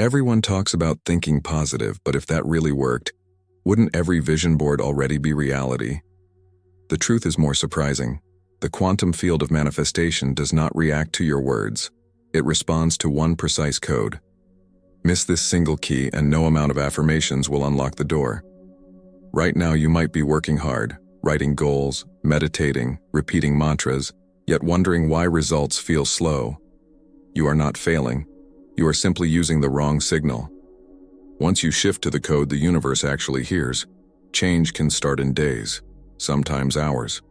Everyone talks about thinking positive, but if that really worked, wouldn't every vision board already be reality? The truth is more surprising. The quantum field of manifestation does not react to your words. It responds to one precise code. Miss this single key and no amount of affirmations will unlock the door. Right now you might be working hard, writing goals, meditating, repeating mantras, yet wondering why results feel slow. You are not failing. You are simply using the wrong signal. Once you shift to the code the universe actually hears, change can start in days, sometimes hours.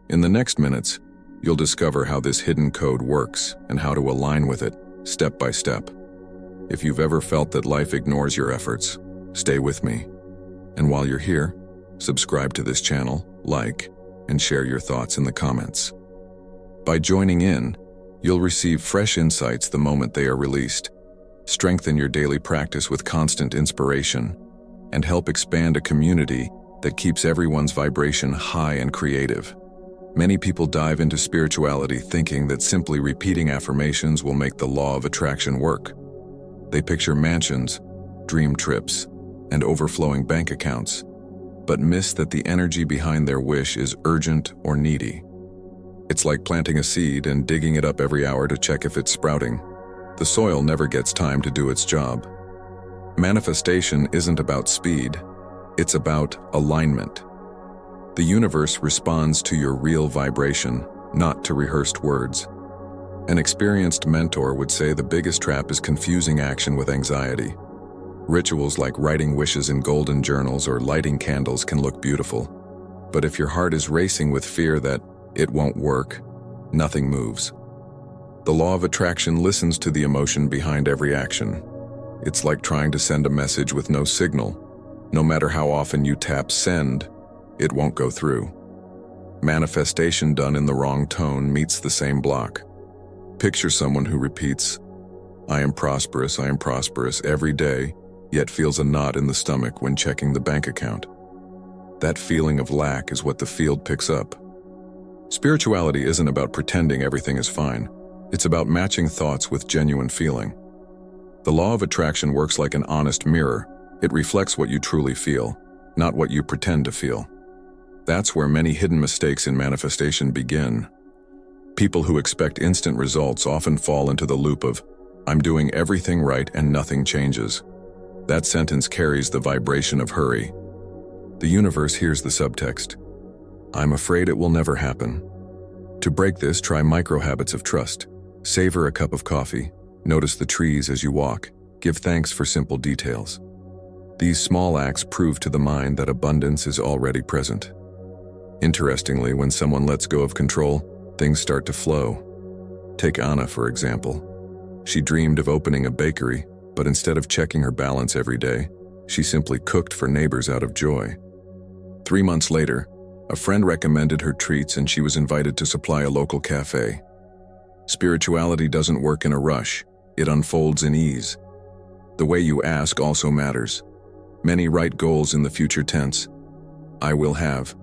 In the next minutes, you'll discover how this hidden code works and how to align with it, step by step. If you've ever felt that life ignores your efforts, stay with me. And while you're here, subscribe to this channel, like, and share your thoughts in the comments. By joining in, you'll receive fresh insights the moment they are released, strengthen your daily practice with constant inspiration, and help expand a community that keeps everyone's vibration high and creative. Many people dive into spirituality thinking that simply repeating affirmations will make the law of attraction work. They picture mansions, dream trips, and overflowing bank accounts, but miss that the energy behind their wish is urgent or needy. It's like planting a seed and digging it up every hour to check if it's sprouting. The soil never gets time to do its job. Manifestation isn't about speed, it's about alignment. The universe responds to your real vibration, not to rehearsed words. An experienced mentor would say the biggest trap is confusing action with anxiety. Rituals like writing wishes in golden journals or lighting candles can look beautiful. But if your heart is racing with fear that it won't work, nothing moves. The law of attraction listens to the emotion behind every action. It's like trying to send a message with no signal. No matter how often you tap send, it won't go through. Manifestation done in the wrong tone meets the same block. Picture someone who repeats, I am prosperous, every day, yet feels a knot in the stomach when checking the bank account. That feeling of lack is what the field picks up. Spirituality isn't about pretending everything is fine. It's about matching thoughts with genuine feeling. The law of attraction works like an honest mirror. It reflects what you truly feel, not what you pretend to feel. That's where many hidden mistakes in manifestation begin. People who expect instant results often fall into the loop of, I'm doing everything right and nothing changes. That sentence carries the vibration of hurry. The universe hears the subtext. I'm afraid it will never happen. To break this, try micro habits of trust. Savor a cup of coffee. Notice the trees as you walk. Give thanks for simple details. These small acts prove to the mind that abundance is already present. Interestingly, when someone lets go of control, things start to flow. Take Anna, for example. She dreamed of opening a bakery, but instead of checking her balance every day, she simply cooked for neighbors out of joy. 3 months later, a friend recommended her treats and she was invited to supply a local cafe. Spirituality doesn't work in a rush, it unfolds in ease. The way you ask also matters. Many write goals in the future tense. I will have,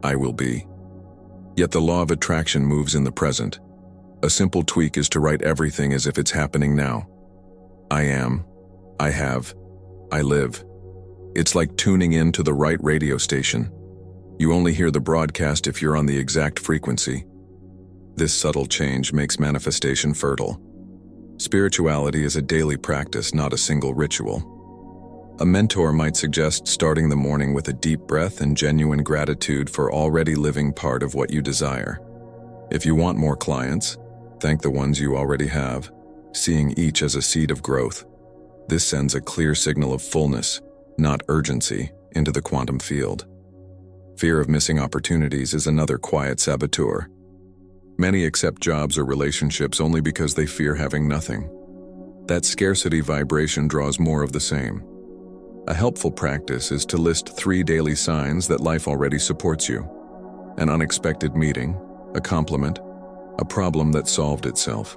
I will be. Yet the law of attraction moves in the present. A simple tweak is to write everything as if it's happening now. I am, I have, I live. It's like tuning in to the right radio station. You only hear the broadcast if you're on the exact frequency. This subtle change makes manifestation fertile. Spirituality is a daily practice, not a single ritual. A mentor might suggest starting the morning with a deep breath and genuine gratitude for already living part of what you desire. If you want more clients, thank the ones you already have, seeing each as a seed of growth. This sends a clear signal of fullness, not urgency, into the quantum field. Fear of missing opportunities is another quiet saboteur. Many accept jobs or relationships only because they fear having nothing. That scarcity vibration draws more of the same. A helpful practice is to list 3 daily signs that life already supports you. An unexpected meeting, a compliment, a problem that solved itself.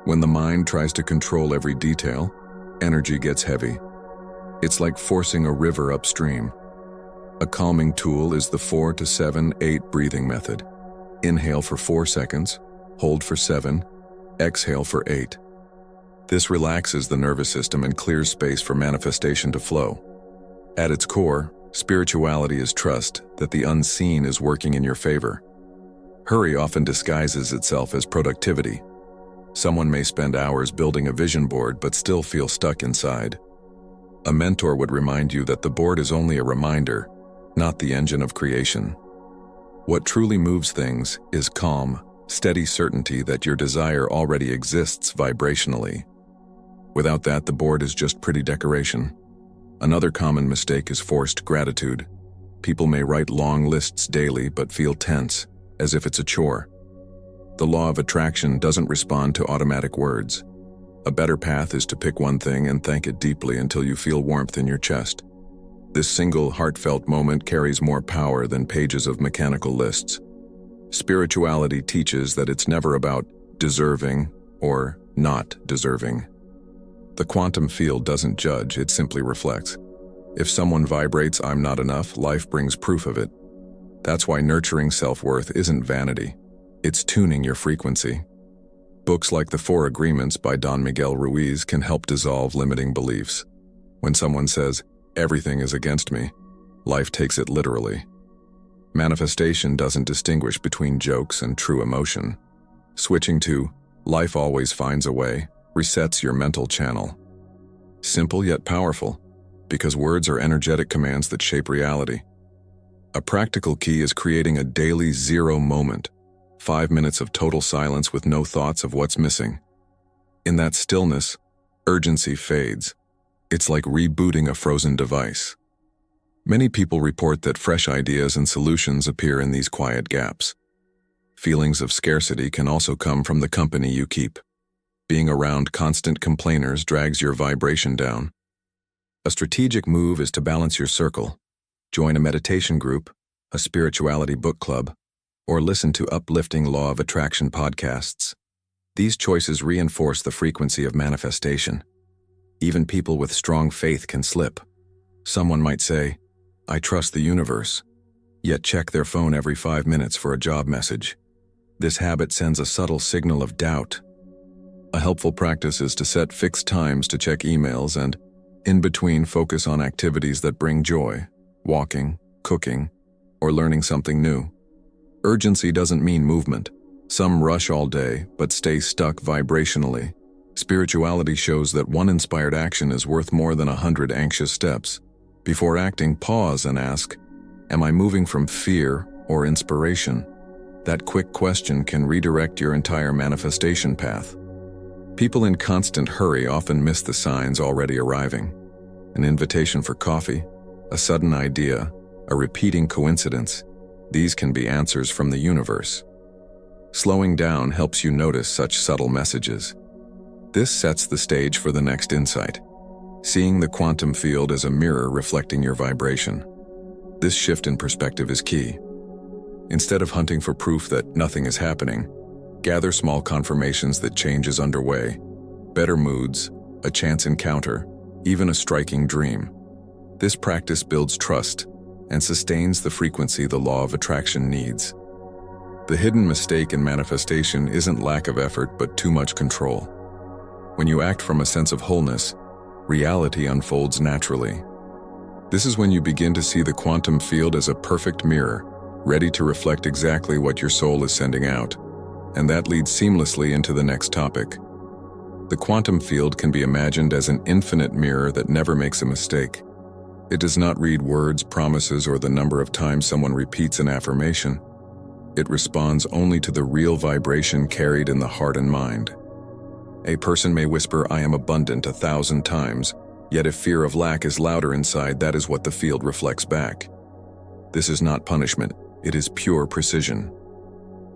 When the mind tries to control every detail, energy gets heavy. It's like forcing a river upstream. A calming tool is the 4 to 7, 8 breathing method. Inhale for 4 seconds, hold for 7, exhale for 8. This relaxes the nervous system and clears space for manifestation to flow. At its core, spirituality is trust that the unseen is working in your favor. Hurry often disguises itself as productivity. Someone may spend hours building a vision board but still feel stuck inside. A mentor would remind you that the board is only a reminder, not the engine of creation. What truly moves things is calm, steady certainty that your desire already exists vibrationally. Without that, the board is just pretty decoration. Another common mistake is forced gratitude. People may write long lists daily but feel tense, as if it's a chore. The law of attraction doesn't respond to automatic words. A better path is to pick one thing and thank it deeply until you feel warmth in your chest. This single, heartfelt moment carries more power than pages of mechanical lists. Spirituality teaches that it's never about deserving or not deserving. The quantum field doesn't judge, it simply reflects. If someone vibrates "I'm not enough," life brings proof of it. That's why nurturing self-worth isn't vanity. It's tuning your frequency. Books like The 4 Agreements by Don Miguel Ruiz can help dissolve limiting beliefs. When someone says, "Everything is against me," life takes it literally. Manifestation doesn't distinguish between jokes and true emotion. Switching to "life always finds a way" resets your mental channel. Simple yet powerful, because words are energetic commands that shape reality. A practical key is creating a daily zero moment, 5 minutes of total silence with no thoughts of what's missing. In that stillness, urgency fades. It's like rebooting a frozen device. Many people report that fresh ideas and solutions appear in these quiet gaps. Feelings of scarcity can also come from the company you keep. Being around constant complainers drags your vibration down. A strategic move is to balance your circle. Join a meditation group, a spirituality book club, or listen to uplifting law of attraction podcasts. These choices reinforce the frequency of manifestation. Even people with strong faith can slip. Someone might say, "I trust the universe," yet check their phone every 5 minutes for a job message. This habit sends a subtle signal of doubt. A helpful practice is to set fixed times to check emails and, in between, focus on activities that bring joy, walking, cooking, or learning something new. Urgency doesn't mean movement. Some rush all day but stay stuck vibrationally. Spirituality shows that one inspired action is worth more than 100 anxious steps. Before acting, pause and ask, "Am I moving from fear or inspiration?" That quick question can redirect your entire manifestation path. People in constant hurry often miss the signs already arriving. An invitation for coffee, a sudden idea, a repeating coincidence. These can be answers from the universe. Slowing down helps you notice such subtle messages. This sets the stage for the next insight. Seeing the quantum field as a mirror reflecting your vibration. This shift in perspective is key. Instead of hunting for proof that nothing is happening, gather small confirmations that change is underway. Better moods, a chance encounter, even a striking dream. This practice builds trust and sustains the frequency the law of attraction needs. The hidden mistake in manifestation isn't lack of effort but too much control. When you act from a sense of wholeness, reality unfolds naturally. This is when you begin to see the quantum field as a perfect mirror, ready to reflect exactly what your soul is sending out. And that leads seamlessly into the next topic. The quantum field can be imagined as an infinite mirror that never makes a mistake. It does not read words, promises, or the number of times someone repeats an affirmation. It responds only to the real vibration carried in the heart and mind. A person may whisper, "I am abundant," 1,000 times, yet if fear of lack is louder inside, that is what the field reflects back. This is not punishment, it is pure precision.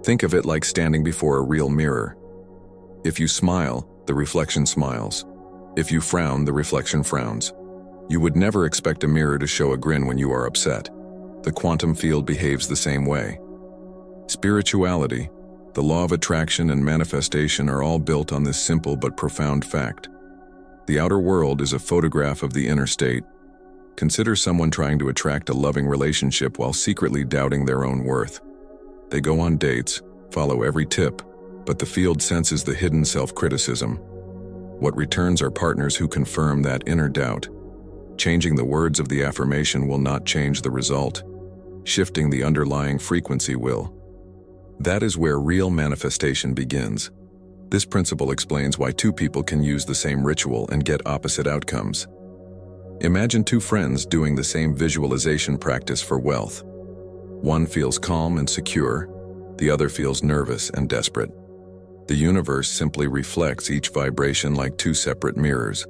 Think of it like standing before a real mirror. If you smile, the reflection smiles. If you frown, the reflection frowns. You would never expect a mirror to show a grin when you are upset. The quantum field behaves the same way. Spirituality, the law of attraction, and manifestation are all built on this simple but profound fact. The outer world is a photograph of the inner state. Consider someone trying to attract a loving relationship while secretly doubting their own worth. They go on dates, follow every tip, but the field senses the hidden self-criticism. What returns are partners who confirm that inner doubt. Changing the words of the affirmation will not change the result. Shifting the underlying frequency will. That is where real manifestation begins. This principle explains why two people can use the same ritual and get opposite outcomes. Imagine two friends doing the same visualization practice for wealth. One feels calm and secure, the other feels nervous and desperate. The universe simply reflects each vibration like two separate mirrors.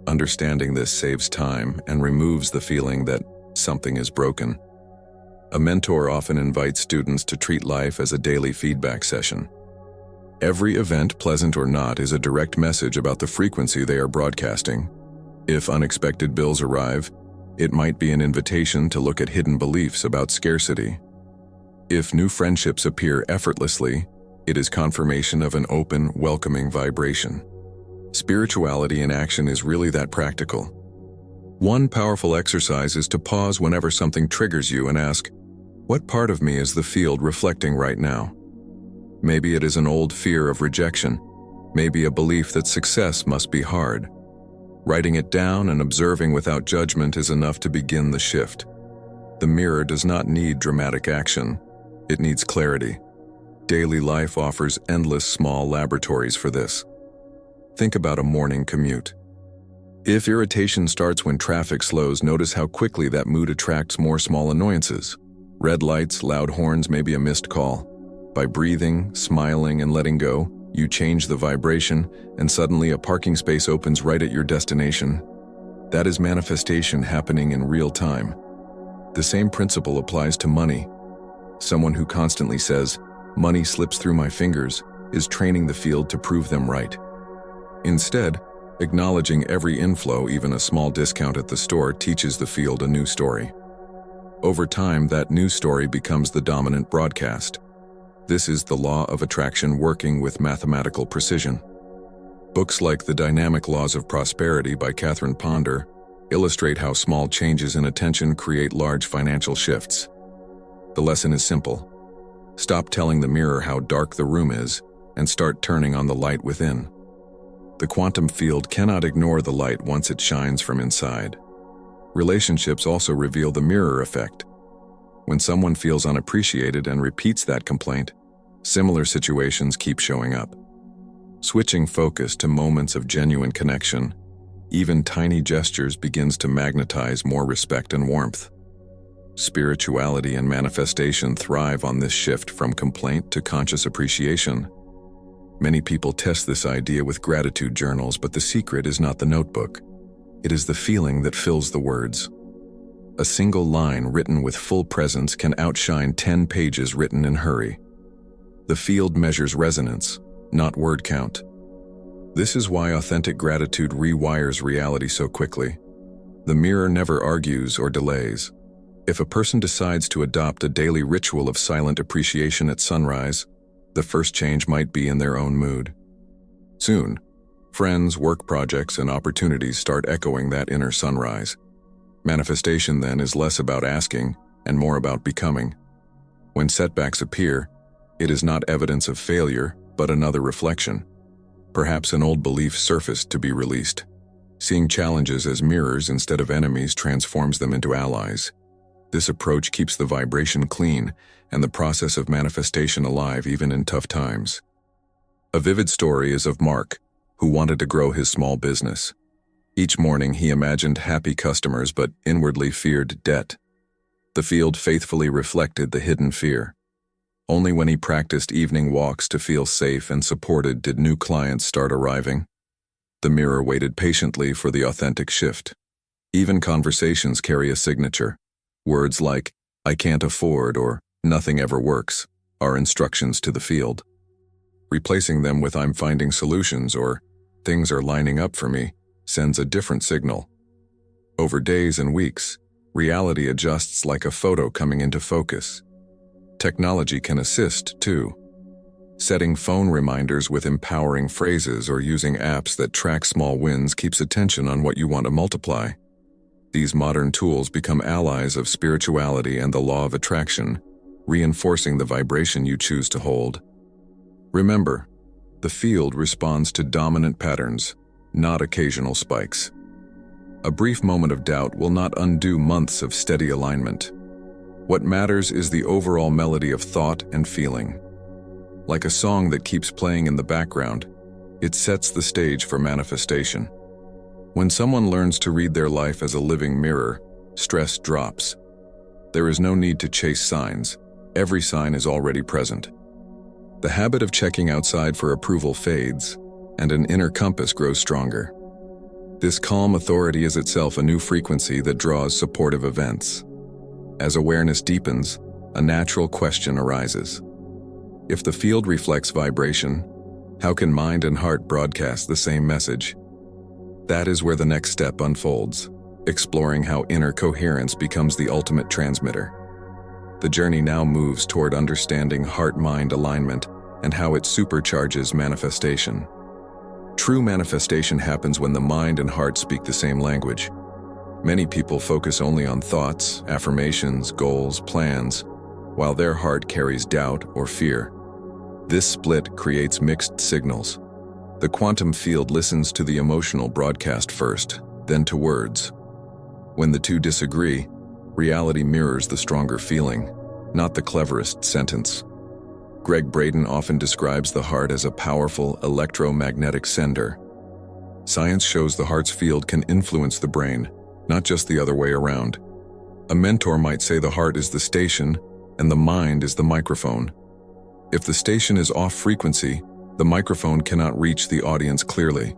Understanding this saves time and removes the feeling that something is broken. A mentor often invites students to treat life as a daily feedback session. Every event, pleasant or not, is a direct message about the frequency they are broadcasting. If unexpected bills arrive, it might be an invitation to look at hidden beliefs about scarcity. If new friendships appear effortlessly, it is confirmation of an open, welcoming vibration. Spirituality in action is really that practical. One powerful exercise is to pause whenever something triggers you and ask, what part of me is the field reflecting right now? Maybe it is an old fear of rejection, maybe a belief that success must be hard. Writing it down and observing without judgment is enough to begin the shift. The mirror does not need dramatic action, it needs clarity. Daily life offers endless small laboratories for this. Think about a morning commute. If irritation starts when traffic slows, notice how quickly that mood attracts more small annoyances. Red lights, loud horns, maybe a missed call. By breathing, smiling, and letting go, you change the vibration, and suddenly a parking space opens right at your destination. That is manifestation happening in real time. The same principle applies to money. Someone who constantly says, "Money slips through my fingers," is training the field to prove them right. Instead, acknowledging every inflow, even a small discount at the store, teaches the field a new story. Over time, that new story becomes the dominant broadcast. This is the law of attraction working with mathematical precision. Books like The Dynamic Laws of Prosperity by Catherine Ponder illustrate how small changes in attention create large financial shifts. The lesson is simple. Stop telling the mirror how dark the room is and start turning on the light within. The quantum field cannot ignore the light once it shines from inside. Relationships also reveal the mirror effect. When someone feels unappreciated and repeats that complaint, similar situations keep showing up. Switching focus to moments of genuine connection, even tiny gestures, begins to magnetize more respect and warmth. Spirituality and manifestation thrive on this shift from complaint to conscious appreciation. Many people test this idea with gratitude journals, but the secret is not the notebook. It is the feeling that fills the words. A single line written with full presence can outshine 10 pages written in hurry. The field measures resonance, not word count. This is why authentic gratitude rewires reality so quickly. The mirror never argues or delays. If a person decides to adopt a daily ritual of silent appreciation at sunrise, the first change might be in their own mood. Soon, friends, work projects, and opportunities start echoing that inner sunrise. Manifestation then is less about asking and more about becoming. When setbacks appear, it is not evidence of failure, but another reflection. Perhaps an old belief surfaced to be released. Seeing challenges as mirrors instead of enemies transforms them into allies. This approach keeps the vibration clean and the process of manifestation alive even in tough times. A vivid story is of Mark, who wanted to grow his small business. Each morning he imagined happy customers but inwardly feared debt. The field faithfully reflected the hidden fear. Only when he practiced evening walks to feel safe and supported did new clients start arriving. The mirror waited patiently for the authentic shift. Even conversations carry a signature. Words like, "I can't afford," or "nothing ever works," are instructions to the field. Replacing them with "I'm finding solutions," or "things are lining up for me," sends a different signal. Over days and weeks, reality adjusts like a photo coming into focus. Technology can assist, too. Setting phone reminders with empowering phrases or using apps that track small wins keeps attention on what you want to multiply. These modern tools become allies of spirituality and the law of attraction, reinforcing the vibration you choose to hold. Remember, the field responds to dominant patterns, not occasional spikes. A brief moment of doubt will not undo months of steady alignment. What matters is the overall melody of thought and feeling. Like a song that keeps playing in the background, it sets the stage for manifestation. When someone learns to read their life as a living mirror, stress drops. There is no need to chase signs. Every sign is already present. The habit of checking outside for approval fades, and an inner compass grows stronger. This calm authority is itself a new frequency that draws supportive events. As awareness deepens, a natural question arises. If the field reflects vibration, how can mind and heart broadcast the same message? That is where the next step unfolds, exploring how inner coherence becomes the ultimate transmitter. The journey now moves toward understanding heart-mind alignment and how it supercharges manifestation. True manifestation happens when the mind and heart speak the same language. Many people focus only on thoughts, affirmations, goals, plans, while their heart carries doubt or fear. This split creates mixed signals. The quantum field listens to the emotional broadcast first, then to words. When the two disagree, reality mirrors the stronger feeling, not the cleverest sentence. Greg Braden often describes the heart as a powerful electromagnetic sender. Science shows the heart's field can influence the brain, not just the other way around. A mentor might say the heart is the station and the mind is the microphone. If the station is off frequency, the microphone cannot reach the audience clearly.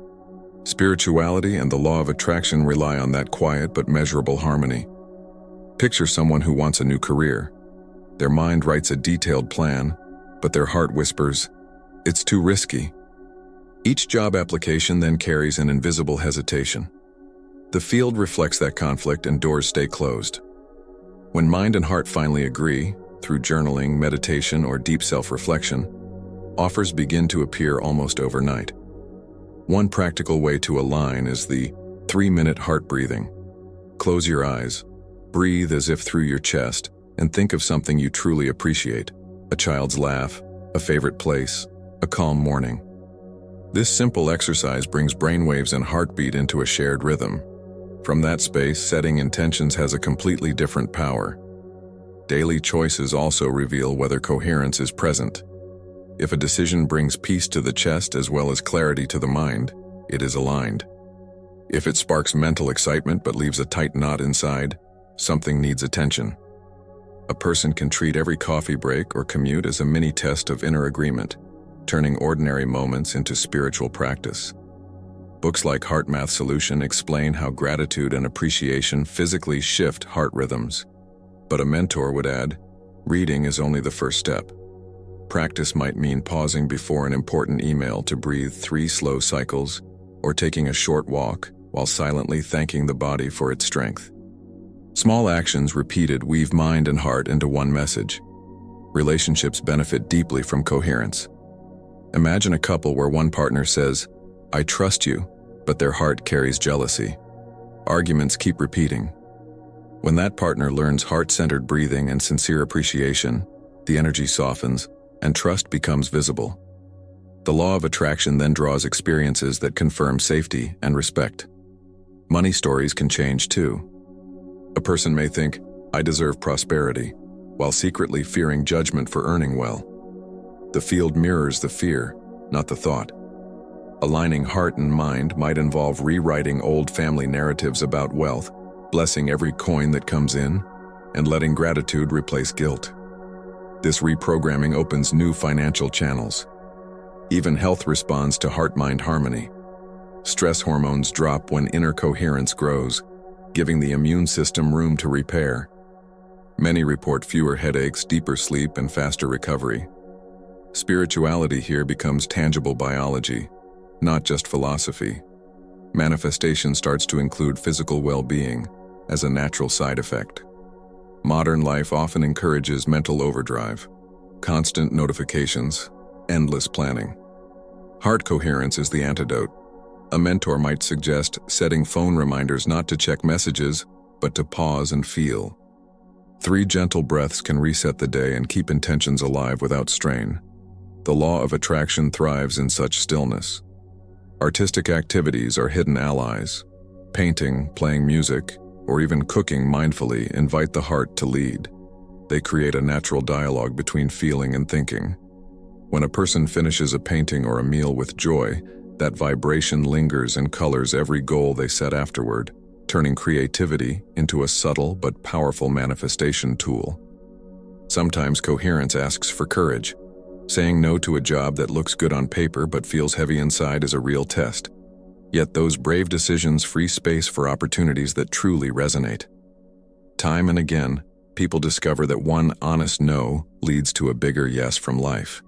Spirituality and the law of attraction rely on that quiet but measurable harmony. Picture someone who wants a new career. Their mind writes a detailed plan, but their heart whispers, "It's too risky." Each job application then carries an invisible hesitation. The field reflects that conflict and doors stay closed. When mind and heart finally agree, through journaling, meditation, or deep self-reflection, offers begin to appear almost overnight. One practical way to align is the 3-minute heart breathing. Close your eyes, breathe as if through your chest, and think of something you truly appreciate: a child's laugh, a favorite place, a calm morning. This simple exercise brings brainwaves and heartbeat into a shared rhythm. From that space, setting intentions has a completely different power. Daily choices also reveal whether coherence is present. If a decision brings peace to the chest as well as clarity to the mind, it is aligned. If it sparks mental excitement but leaves a tight knot inside, something needs attention. A person can treat every coffee break or commute as a mini test of inner agreement, turning ordinary moments into spiritual practice. Books like Heart Math Solution explain how gratitude and appreciation physically shift heart rhythms. But a mentor would add, reading is only the first step. Practice might mean pausing before an important email to breathe 3 slow cycles, or taking a short walk while silently thanking the body for its strength. Small actions repeated weave mind and heart into one message. Relationships benefit deeply from coherence. Imagine a couple where one partner says, "I trust you," but their heart carries jealousy. Arguments keep repeating. When that partner learns heart-centered breathing and sincere appreciation, the energy softens and trust becomes visible. The law of attraction then draws experiences that confirm safety and respect. Money stories can change too. A person may think, "I deserve prosperity," while secretly fearing judgment for earning well. The field mirrors the fear, not the thought. Aligning heart and mind might involve rewriting old family narratives about wealth, blessing every coin that comes in, and letting gratitude replace guilt. This reprogramming opens new financial channels. Even health responds to heart-mind harmony. Stress hormones drop when inner coherence grows, giving the immune system room to repair. Many report fewer headaches, deeper sleep, and faster recovery. Spirituality here becomes tangible biology, not just philosophy. Manifestation starts to include physical well-being as a natural side effect. Modern life often encourages mental overdrive, constant notifications, endless planning. Heart coherence is the antidote. A mentor might suggest setting phone reminders not to check messages, but to pause and feel. 3 gentle breaths can reset the day and keep intentions alive without strain. The law of attraction thrives in such stillness. Artistic activities are hidden allies. Painting, playing music, or even cooking mindfully invite the heart to lead. They create a natural dialogue between feeling and thinking. When a person finishes a painting or a meal with joy, that vibration lingers and colors every goal they set afterward, turning creativity into a subtle but powerful manifestation tool. Sometimes coherence asks for courage. Saying no to a job that looks good on paper but feels heavy inside is a real test. Yet those brave decisions free space for opportunities that truly resonate. Time and again, people discover that one honest no leads to a bigger yes from life.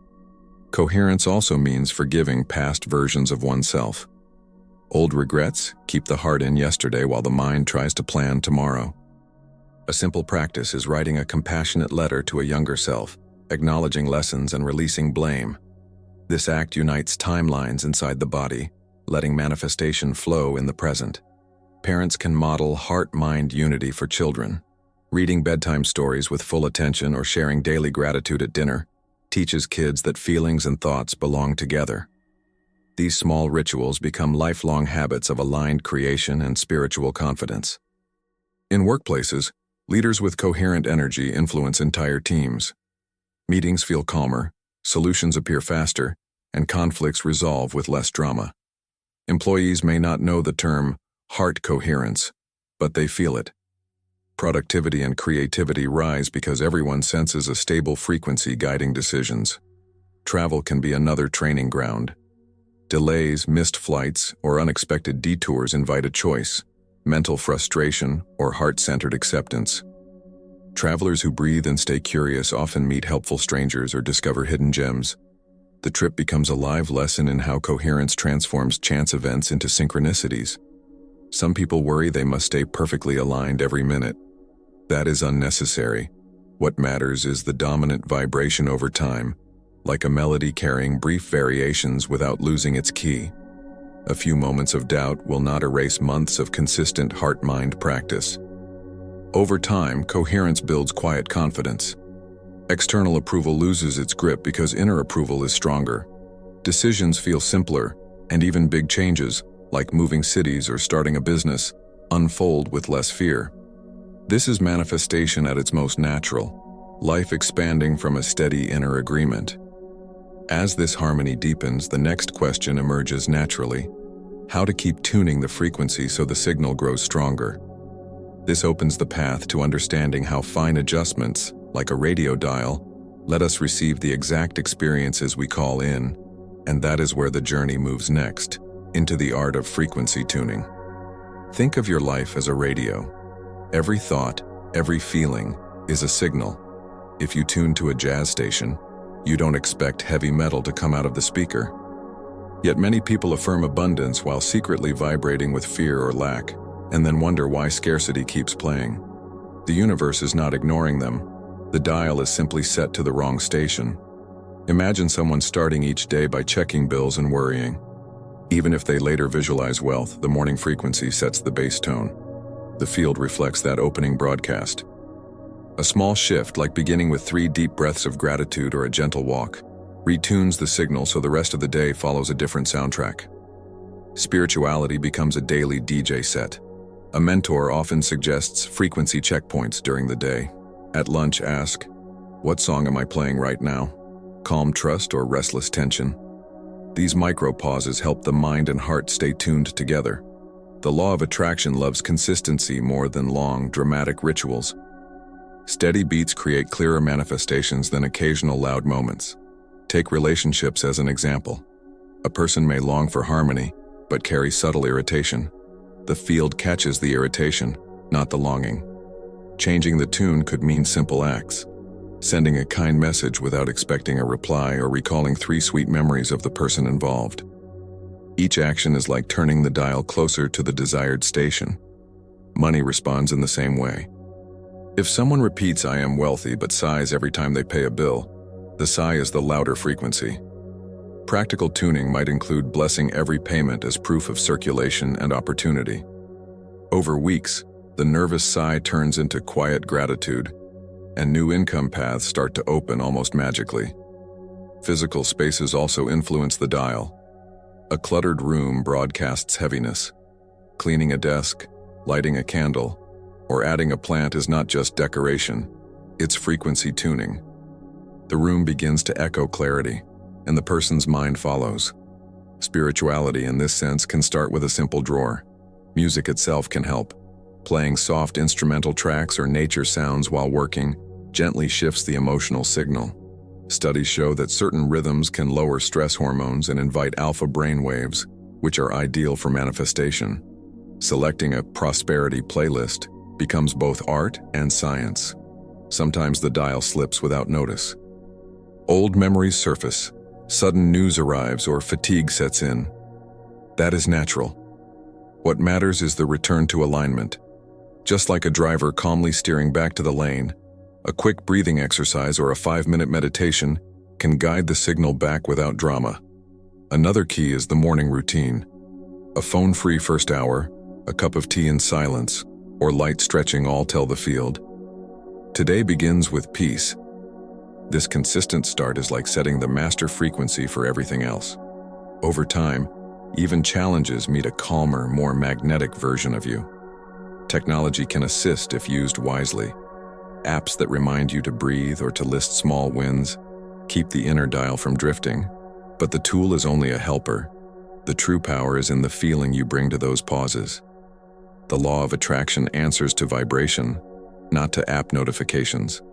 Coherence also means forgiving past versions of oneself. Old regrets keep the heart in yesterday while the mind tries to plan tomorrow. A simple practice is writing a compassionate letter to a younger self, acknowledging lessons and releasing blame. This act unites timelines inside the body, letting manifestation flow in the present. Parents can model heart-mind unity for children. Reading bedtime stories with full attention or sharing daily gratitude at dinner teaches kids that feelings and thoughts belong together. These small rituals become lifelong habits of aligned creation and spiritual confidence. In workplaces, leaders with coherent energy influence entire teams. Meetings feel calmer, solutions appear faster, and conflicts resolve with less drama. Employees may not know the term heart coherence, but they feel it. Productivity and creativity rise because everyone senses a stable frequency guiding decisions. Travel can be another training ground. Delays, missed flights, or unexpected detours invite a choice, mental frustration, or heart-centered acceptance. Travelers who breathe and stay curious often meet helpful strangers or discover hidden gems. The trip becomes a live lesson in how coherence transforms chance events into synchronicities. Some people worry they must stay perfectly aligned every minute. That is unnecessary. What matters is the dominant vibration over time, like a melody carrying brief variations without losing its key. A few moments of doubt will not erase months of consistent heart-mind practice. Over time, coherence builds quiet confidence. External approval loses its grip because inner approval is stronger. Decisions feel simpler, and even big changes, like moving cities or starting a business, unfold with less fear. This is manifestation at its most natural, life expanding from a steady inner agreement. As this harmony deepens, the next question emerges naturally: how to keep tuning the frequency so the signal grows stronger. This opens the path to understanding how fine adjustments, like a radio dial, let us receive the exact experiences we call in, and that is where the journey moves next, into the art of frequency tuning. Think of your life as a radio. Every thought, every feeling, is a signal. If you tune to a jazz station, you don't expect heavy metal to come out of the speaker. Yet many people affirm abundance while secretly vibrating with fear or lack, and then wonder why scarcity keeps playing. The universe is not ignoring them. The dial is simply set to the wrong station. Imagine someone starting each day by checking bills and worrying. Even if they later visualize wealth, the morning frequency sets the base tone. The field reflects that opening broadcast. A small shift, like beginning with 3 deep breaths of gratitude or a gentle walk, retunes the signal so the rest of the day follows a different soundtrack. Spirituality becomes a daily DJ set. A mentor often suggests frequency checkpoints during the day. At lunch, ask, "What song am I playing right now?" Calm trust or restless tension. These micro pauses help the mind and heart stay tuned together. The law of attraction loves consistency more than long, dramatic rituals. Steady beats create clearer manifestations than occasional loud moments. Take relationships as an example. A person may long for harmony, but carry subtle irritation. The field catches the irritation, not the longing. Changing the tune could mean simple acts. Sending a kind message without expecting a reply or recalling 3 sweet memories of the person involved. Each action is like turning the dial closer to the desired station. Money responds in the same way. If someone repeats "I am wealthy" but sighs every time they pay a bill, the sigh is the louder frequency. Practical tuning might include blessing every payment as proof of circulation and opportunity. Over weeks, the nervous sigh turns into quiet gratitude, and new income paths start to open almost magically. Physical spaces also influence the dial. A cluttered room broadcasts heaviness. Cleaning a desk, lighting a candle, or adding a plant is not just decoration, it's frequency tuning. The room begins to echo clarity, and the person's mind follows. Spirituality in this sense can start with a simple drawer. Music itself can help. Playing soft instrumental tracks or nature sounds while working gently shifts the emotional signal. Studies show that certain rhythms can lower stress hormones and invite alpha brainwaves, which are ideal for manifestation. Selecting a prosperity playlist becomes both art and science. Sometimes the dial slips without notice. Old memories surface, sudden news arrives, or fatigue sets in. That is natural. What matters is the return to alignment. Just like a driver calmly steering back to the lane, a quick breathing exercise or a 5-minute meditation can guide the signal back without drama. Another key is the morning routine. A phone-free first hour, a cup of tea in silence, or light stretching all tell the field. Today begins with peace. This consistent start is like setting the master frequency for everything else. Over time, even challenges meet a calmer, more magnetic version of you. Technology can assist if used wisely. Apps that remind you to breathe or to list small wins keep the inner dial from drifting, but the tool is only a helper. The true power is in the feeling you bring to those pauses. The law of attraction answers to vibration, not to app notifications.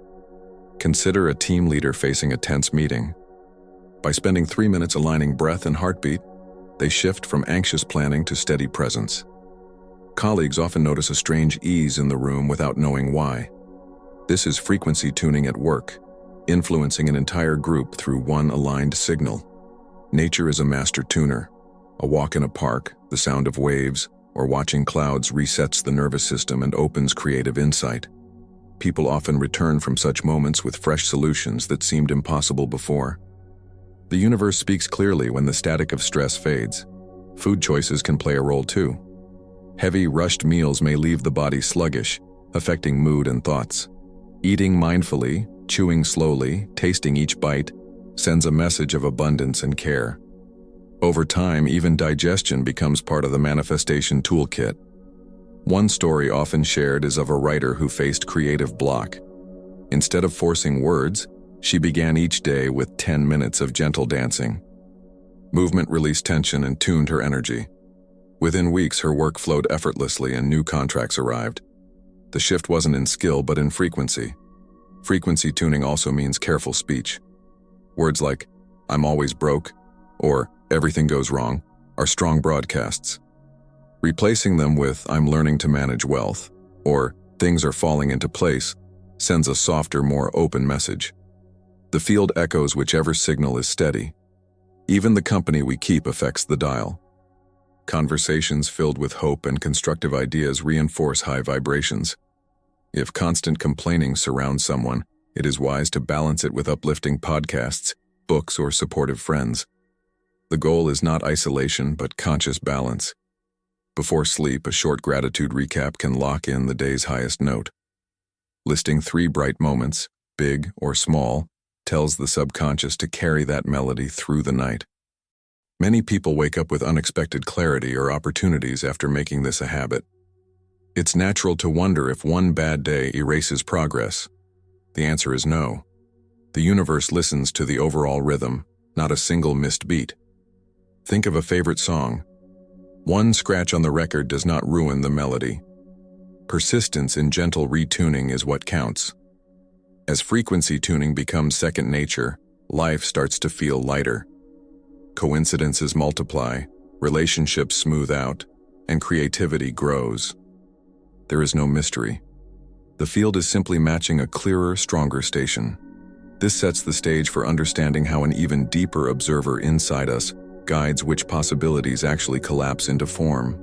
Consider a team leader facing a tense meeting. By spending 3 minutes aligning breath and heartbeat, they shift from anxious planning to steady presence. Colleagues often notice a strange ease in the room without knowing why. This is frequency tuning at work, influencing an entire group through one aligned signal. Nature is a master tuner. A walk in a park, the sound of waves, or watching clouds resets the nervous system and opens creative insight. People often return from such moments with fresh solutions that seemed impossible before. The universe speaks clearly when the static of stress fades. Food choices can play a role too. Heavy, rushed meals may leave the body sluggish, affecting mood and thoughts. Eating mindfully, chewing slowly, tasting each bite, sends a message of abundance and care. Over time, even digestion becomes part of the manifestation toolkit. One story often shared is of a writer who faced creative block. Instead of forcing words, she began each day with 10 minutes of gentle dancing. Movement released tension and tuned her energy. Within weeks, her work flowed effortlessly and new contracts arrived. The shift wasn't in skill, but in frequency. Frequency tuning also means careful speech. Words like, "I'm always broke," or "everything goes wrong," are strong broadcasts. Replacing them with, "I'm learning to manage wealth," or "things are falling into place," sends a softer, more open message. The field echoes whichever signal is steady. Even the company we keep affects the dial. Conversations filled with hope and constructive ideas reinforce high vibrations. If constant complaining surrounds someone, it is wise to balance it with uplifting podcasts, books, or supportive friends. The goal is not isolation, but conscious balance. Before sleep, a short gratitude recap can lock in the day's highest note. Listing 3 bright moments, big or small, tells the subconscious to carry that melody through the night. Many people wake up with unexpected clarity or opportunities after making this a habit. It's natural to wonder if one bad day erases progress. The answer is no. The universe listens to the overall rhythm, not a single missed beat. Think of a favorite song. One scratch on the record does not ruin the melody. Persistence in gentle retuning is what counts. As frequency tuning becomes second nature, life starts to feel lighter. Coincidences multiply, relationships smooth out, and creativity grows. There is no mystery. The field is simply matching a clearer, stronger station. This sets the stage for understanding how an even deeper observer inside us guides which possibilities actually collapse into form.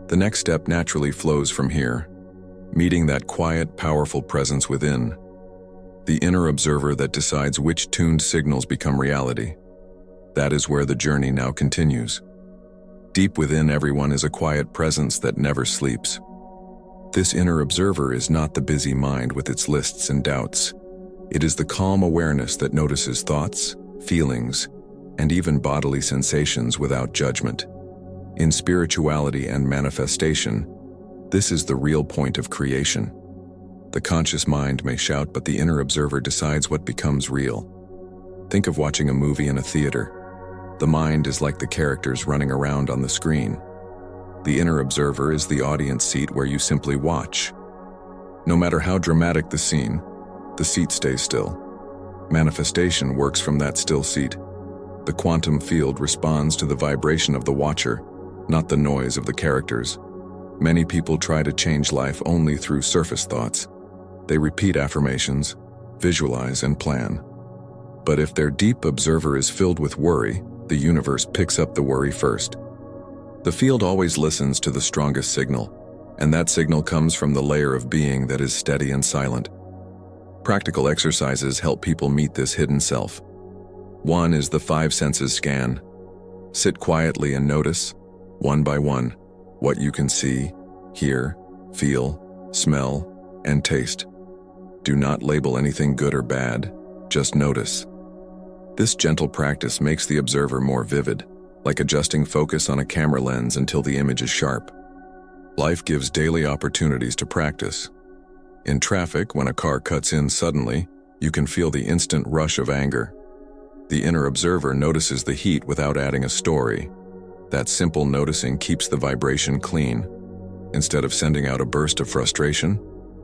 The next step naturally flows from here, meeting that quiet, powerful presence within, the inner observer that decides which tuned signals become reality. That is where the journey now continues. Deep within everyone is a quiet presence that never sleeps. This inner observer is not the busy mind with its lists and doubts. It is the calm awareness that notices thoughts, feelings, and even bodily sensations without judgment. In spirituality and manifestation, this is the real point of creation. The conscious mind may shout, but the inner observer decides what becomes real. Think of watching a movie in a theater. The mind is like the characters running around on the screen. The inner observer is the audience seat where you simply watch. No matter how dramatic the scene, the seat stays still. Manifestation works from that still seat. The quantum field responds to the vibration of the watcher, not the noise of the characters. Many people try to change life only through surface thoughts. They repeat affirmations, visualize, and plan. But if their deep observer is filled with worry, the universe picks up the worry first. The field always listens to the strongest signal, and that signal comes from the layer of being that is steady and silent. Practical exercises help people meet this hidden self. One is the 5 senses scan. Sit quietly and notice, one by one, what you can see, hear, feel, smell, and taste. Do not label anything good or bad, just notice. This gentle practice makes the observer more vivid, like adjusting focus on a camera lens until the image is sharp. Life gives daily opportunities to practice. In traffic, when a car cuts in suddenly, you can feel the instant rush of anger. The inner observer notices the heat without adding a story. That simple noticing keeps the vibration clean. Instead of sending out a burst of frustration,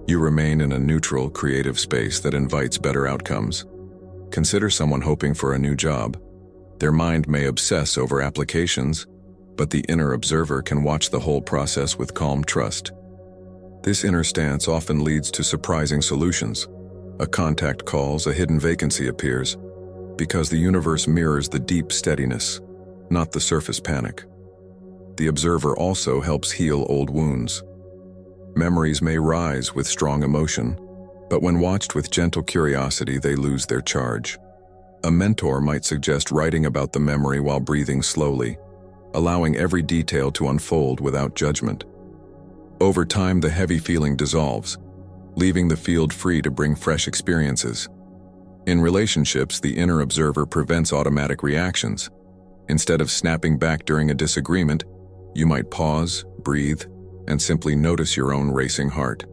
you remain in a neutral, creative space that invites better outcomes. Consider someone hoping for a new job. Their mind may obsess over applications, but the inner observer can watch the whole process with calm trust. This inner stance often leads to surprising solutions. A contact calls, a hidden vacancy appears, because the universe mirrors the deep steadiness, not the surface panic. The observer also helps heal old wounds. Memories may rise with strong emotion, but when watched with gentle curiosity, they lose their charge. A mentor might suggest writing about the memory while breathing slowly, allowing every detail to unfold without judgment. Over time, the heavy feeling dissolves, leaving the field free to bring fresh experiences. In relationships, the inner observer prevents automatic reactions. Instead of snapping back during a disagreement, you might pause, breathe, and simply notice your own racing heart.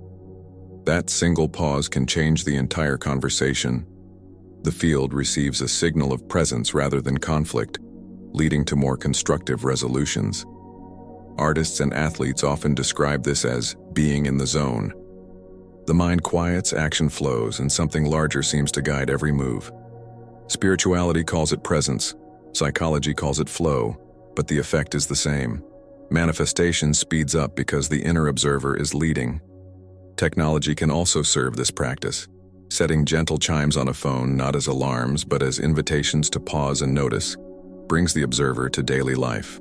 That single pause can change the entire conversation. The field receives a signal of presence rather than conflict, leading to more constructive resolutions. Artists and athletes often describe this as being in the zone. The mind quiets, action flows, and something larger seems to guide every move. Spirituality calls it presence, psychology calls it flow, but the effect is the same. Manifestation speeds up because the inner observer is leading. Technology can also serve this practice, setting gentle chimes on a phone not as alarms but as invitations to pause and notice, brings the observer to daily life.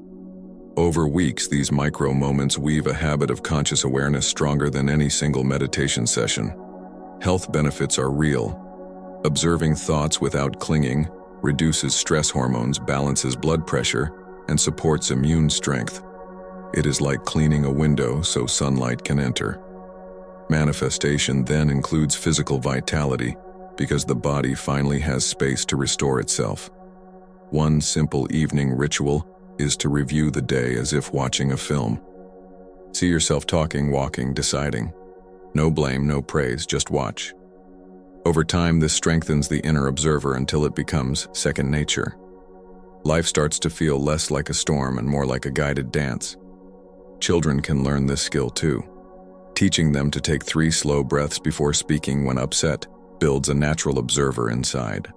Over weeks, these micro moments weave a habit of conscious awareness stronger than any single meditation session. Health benefits are real. Observing thoughts without clinging reduces stress hormones, balances blood pressure, and supports immune strength. It is like cleaning a window so sunlight can enter. Manifestation then includes physical vitality because the body finally has space to restore itself. One simple evening ritual is to review the day as if watching a film. See yourself talking, walking, deciding. No blame, no praise, just watch. Over time, this strengthens the inner observer until it becomes second nature. Life starts to feel less like a storm and more like a guided dance. Children can learn this skill too. Teaching them to take 3 slow breaths before speaking when upset builds a natural observer inside.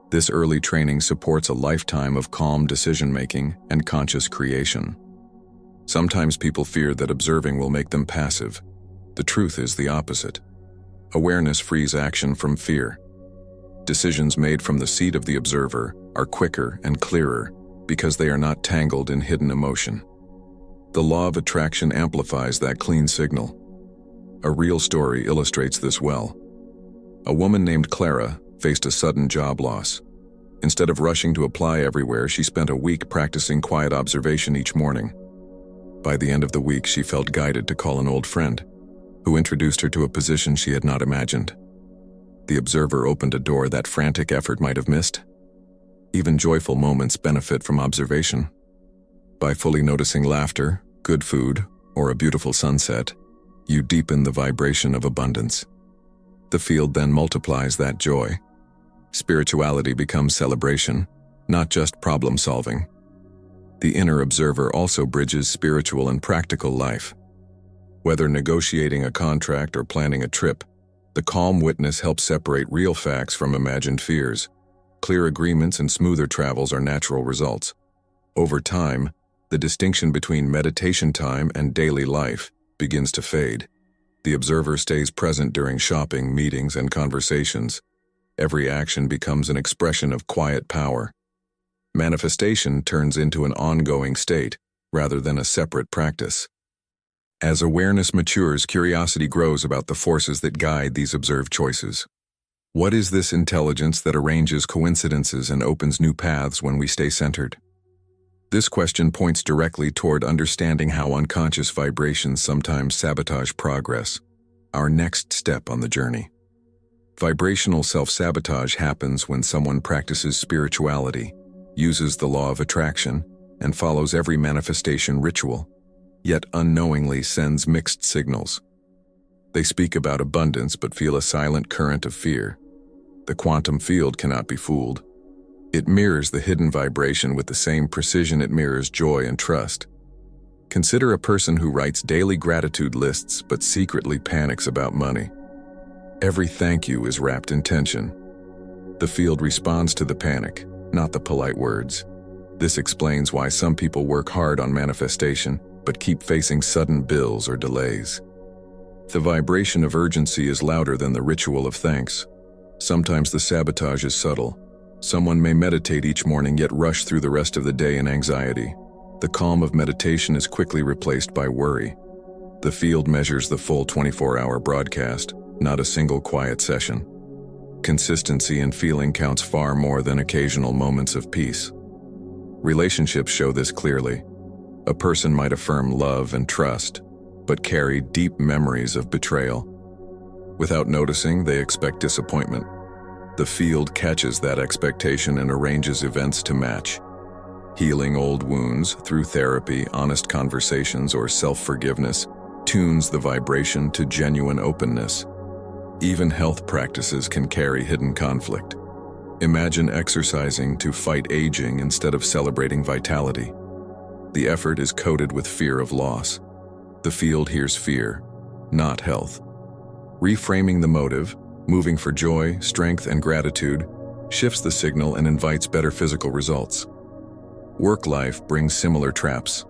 This early training supports a lifetime of calm decision-making and conscious creation. Sometimes people fear that observing will make them passive. The truth is the opposite. Awareness frees action from fear. Decisions made from the seat of the observer are quicker and clearer because they are not tangled in hidden emotion. The law of attraction amplifies that clean signal. A real story illustrates this well. A woman named Clara faced a sudden job loss. Instead of rushing to apply everywhere, she spent a week practicing quiet observation each morning. By the end of the week, she felt guided to call an old friend, who introduced her to a position she had not imagined. The observer opened a door that frantic effort might have missed. Even joyful moments benefit from observation. By fully noticing laughter, good food, or a beautiful sunset, you deepen the vibration of abundance. The field then multiplies that joy. Spirituality becomes celebration, not just problem solving. The inner observer also bridges spiritual and practical life. Whether negotiating a contract or planning a trip, the calm witness helps separate real facts from imagined fears. Clear agreements and smoother travels are natural results. Over time, the distinction between meditation time and daily life begins to fade. The observer stays present during shopping, meetings, and conversations. Every action becomes an expression of quiet power. Manifestation turns into an ongoing state, rather than a separate practice. As awareness matures, curiosity grows about the forces that guide these observed choices. What is this intelligence that arranges coincidences and opens new paths when we stay centered? This question points directly toward understanding how unconscious vibrations sometimes sabotage progress, our next step on the journey. Vibrational self-sabotage happens when someone practices spirituality, uses the law of attraction, and follows every manifestation ritual, yet unknowingly sends mixed signals. They speak about abundance but feel a silent current of fear. The quantum field cannot be fooled. It mirrors the hidden vibration with the same precision it mirrors joy and trust. Consider a person who writes daily gratitude lists but secretly panics about money. Every thank you is wrapped in tension. The field responds to the panic, not the polite words. This explains why some people work hard on manifestation but keep facing sudden bills or delays. The vibration of urgency is louder than the ritual of thanks. Sometimes the sabotage is subtle. Someone may meditate each morning yet rush through the rest of the day in anxiety. The calm of meditation is quickly replaced by worry. The field measures the full 24-hour broadcast, not a single quiet session. Consistency in feeling counts far more than occasional moments of peace. Relationships show this clearly. A person might affirm love and trust, but carry deep memories of betrayal. Without noticing, they expect disappointment. The field catches that expectation and arranges events to match. Healing old wounds through therapy, honest conversations, or self-forgiveness tunes the vibration to genuine openness. Even health practices can carry hidden conflict. Imagine exercising to fight aging instead of celebrating vitality. The effort is coated with fear of loss. The field hears fear, not health. Reframing the motive, moving for joy, strength, and gratitude, shifts the signal and invites better physical results. Work life brings similar traps.